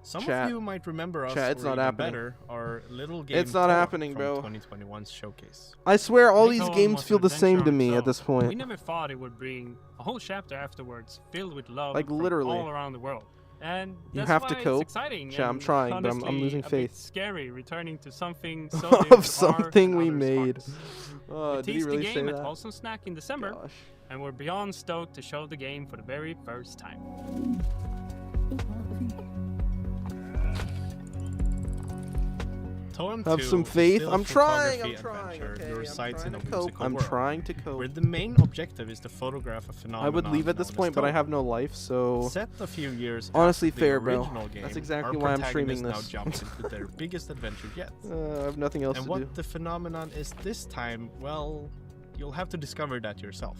Some Chat. of you might remember us, Chat, it's or not even happening. better, our little game It's not tour happening, from bro. 2021's showcase. I swear all these Nico games was feel an the same to adventure on me its at this own. point. We never thought it would bring a whole chapter afterwards filled with love Like, from literally. all around the world. And You that's have why to it's cope. exciting. Chat, I'm and trying, but I'm honestly losing a bit faith. scary returning to something so Of dear to our something and we others' made. hearts. Oh, We did he teased really the say game at that? Wholesome Snack in December, and we're beyond stoked to show the game for the very first time. Toem Have 2 some is faith. still a I'm trying. photography I'm trying. adventure Okay, that I'm resides trying in to a cope. whimsical I'm world, trying to cope. where the main objective is to photograph a phenomenon. I would leave at this known as point, but I Toem. have no life, so. Set a few years Honestly, after fair, the bro. original game, That's exactly our why I'm streaming protagonist this. now jumps into their biggest adventure yet. I have nothing else and to what do. the phenomenon is this time, well, you'll have to discover that yourself.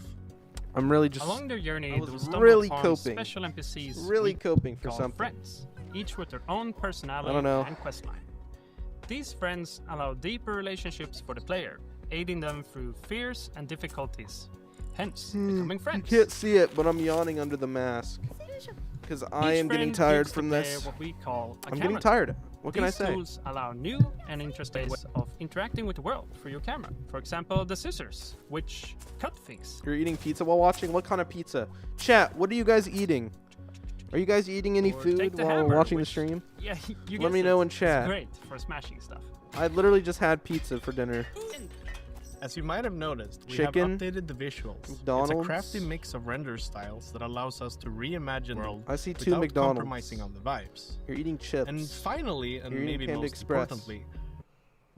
I'm really just. Along their journey, I they was will stumble really upon coping. special NPCs Really we coping for call something. friends, each with their own personality I don't know. and questline. These friends allow deeper relationships for the player, aiding them through fears and difficulties, hence becoming friends. You can't see it, but I'm yawning under the mask. Because I Each am getting friend tired gives from the player this. what we call a I'm getting camera tired. tool. What can I These say? tools allow new and interesting ways of interacting with the world through your camera. For example, the scissors, which cut things. You're eating pizza while watching? What kind of pizza? Chat, what are you guys eating? Are you guys eating any Or food take the while hammer, watching the which- stream? Yeah, you Let me guessed know it. in chat. It's great for smashing stuff. I literally just had pizza for dinner. As you might have noticed, we Chicken, have updated the visuals. McDonald's. It's a crafty mix of render styles that allows us to reimagine the world I see 2 without McDonald's. compromising on the vibes. You're eating chips. And finally, and You're eating maybe Panda most Express. importantly,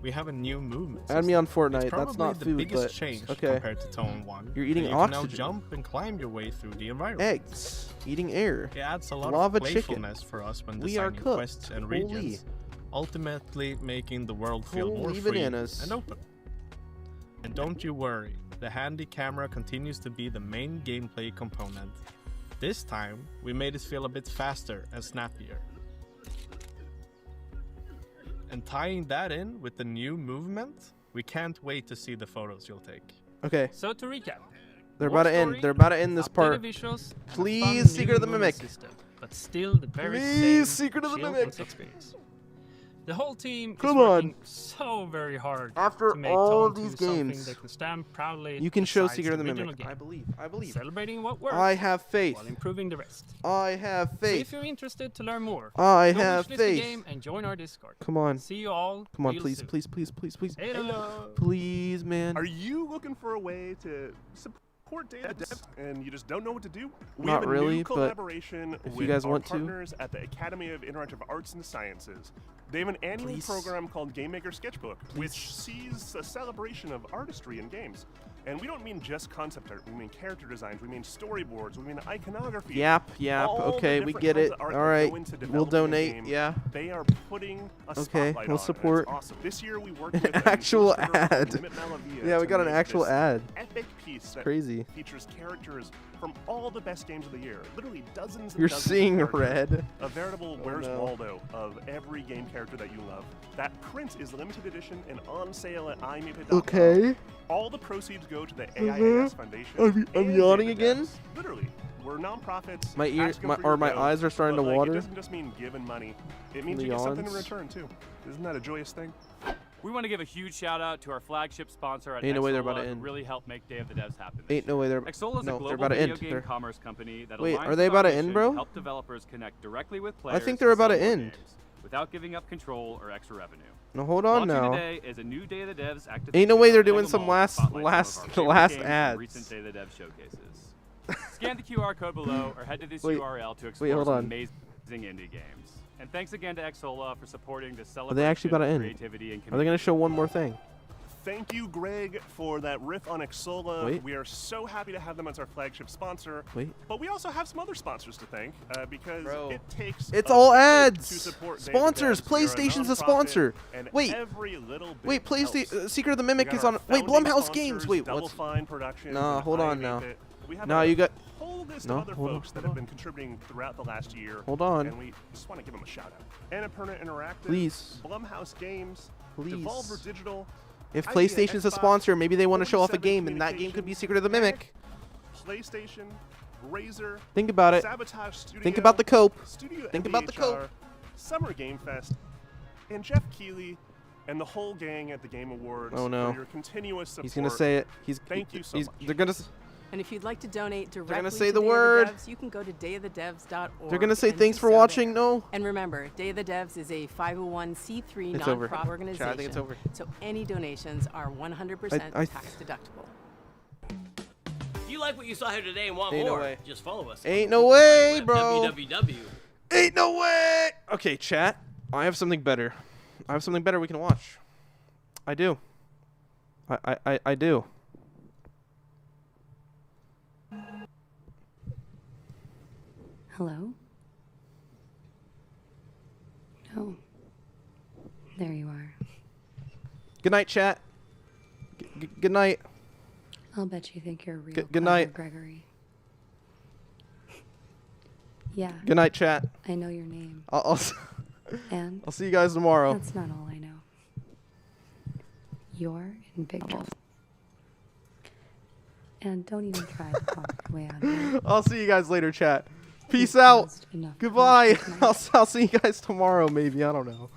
we have a new movement Add me on system. Fortnite. It's That's probably not the food, biggest but change okay. compared to Tone 1. You're eating and you oxygen. can now jump and climb your way through the environment. Eggs. Eating air. It adds a lot Lava of chicken. playfulness for us when We are designing cooked. quests and Holy. regions, ultimately making the world feel more Holy free bananas. and open. And don't you worry, the handy camera continues to be the main gameplay component. This time, we made it feel a bit faster and snappier. And tying that in with the new movement, we can't wait to see the photos you'll take. Okay. So to recap, They're more about to end. story, They're about to end this updated part. visuals, and a Please, fun Secret new of the movement Mimic. system, but still the very Please, same Secret of the chill Mimic. experience. The whole team Come is on. working so very hard After to make all Tone 2 these something games, that can stand proudly you can show beside Secret of the original Mimic. game, I believe. I believe. celebrating what works I have faith. while improving the rest. I have So faith. if you're interested to learn more, I go have wishlist faith. the game and join our Discord. Come on. See you all. Come on, real please, soon. please, please, please, please. Hello. Please, man. Are you looking for a way to support data devs and you just don't know what to do? We Not have a really, new but collaboration if you with guys our want to. partners at the Academy of Interactive Arts and Sciences. They have an annual Please. program called Game Maker Sketchbook, which sees a celebration of artistry in games. And we don't mean just concept art, we mean character designs, we mean storyboards, we mean iconography. Yap, yap. All the Okay, we different get kinds it. of art All that right. go into We'll developing a donate. game. Yeah. They are putting a Okay, spotlight we'll on, and support. it's awesome. This year we worked with An an actual illustrator called ad. Limit Malavia Yeah, we to got an make actual this ad. Epic piece that Crazy. features characters from all the best games of the year. Literally dozens and You're dozens of seeing characters. red. A veritable Oh, Where's no. Waldo of every game character that you love. That print is limited edition and on sale at iMape.com. Okay. All the proceeds go to the Mhm. AIAS Foundation. I'm and yawning Data again? Devs. Literally, we're nonprofits. My ear- asking my- for or your my vote, eyes are starting but, to like, water. It doesn't just mean giving money. It means The you get something in yawns. return too. Isn't that a joyous thing? We want to give a huge shout out to our flagship sponsor at Ain't no way they're about Xsola to who end. really helped make Day of the Devs happen. Ain't no way they're. Xsola is no, a they're global about to video end. game They're- commerce company that Wait, aligns are they with our about to mission end, bro? help developers connect directly with I players think they're and about sell to more end. games without giving up control or extra revenue. No, hold on Launching now. today is a new Day of the Devs activation. Ain't no way they're on doing Lego some Mall last spotlighting some of our favorite last games from ads. Recent Day of the Devs showcases. Scan the QR code below or head to this Wait, URL to wait, explore hold some on. amazing indie games. And thanks again to Xsola for supporting this Are celebration they actually about to of end? creativity and Are they gonna show one more thing? Thank you, Greg, for that riff on Xsola. Wait. We are so happy to have them as our flagship sponsor. Wait. But we also have some other sponsors to thank because it takes. It's a all village ads. To support Day of the Sponsors. Devs. We are PlayStation's a nonprofit, sponsor. and Wait. every little bit Wait, PlayStation. helps. Secret of the We Mimic got is our on. Wait, founding Blumhouse sponsors, Games. Wait, Double what's? Fine Productions. Nah, and hold on iMape now. It. We have Nah, a you got. whole list No, of other hold on, folks that have been contributing throughout the last year. Hold on. And we just want to give them a shout out. Annapurna Interactive. Please. Blumhouse Games. Please. Devolver Digital. If IGN PlayStation's a Xbox, sponsor, maybe they want to show off a 47 game, and that game could be Secret of the Mimic. PlayStation, Razer. Think about it. Sabotage Studio, Think about the cope. Studio Think about the cope. MBHR, Summer Game Fest, and Jeff Keighley and the whole gang at the Game Awards Oh no. for your continuous support. He's gonna say it. Thank you so he's, much. They're gonna. And if you'd like to donate directly gonna say to the Day word. of the Devs, you can go to dayofthedevs.org. They're gonna say and thanks do for so watching. there. No. And remember, Day of the Devs is a 501c3 It's over. nonprofit organization. Chad, I think it's over. So any donations are 100% I tax deductible. If you like what you saw here today and want Ain't no more, way. just follow us. Ain't no way, bro. www. Ain't no way. Okay, chat. I have something better. I have something better we can watch. I do. I do. Hello? No. There you are. Good night, chat. Good night. I'll bet you think you're real. Good night. Gregory. Yeah. Good night, chat. I know your name. And I'll see you guys tomorrow. that's not all I know. You're in big trouble. And don't even try to talk your way out of it. I'll see you guys later, chat. Peace out. enough Goodbye. I'll see you guys tomorrow, maybe. I don't know.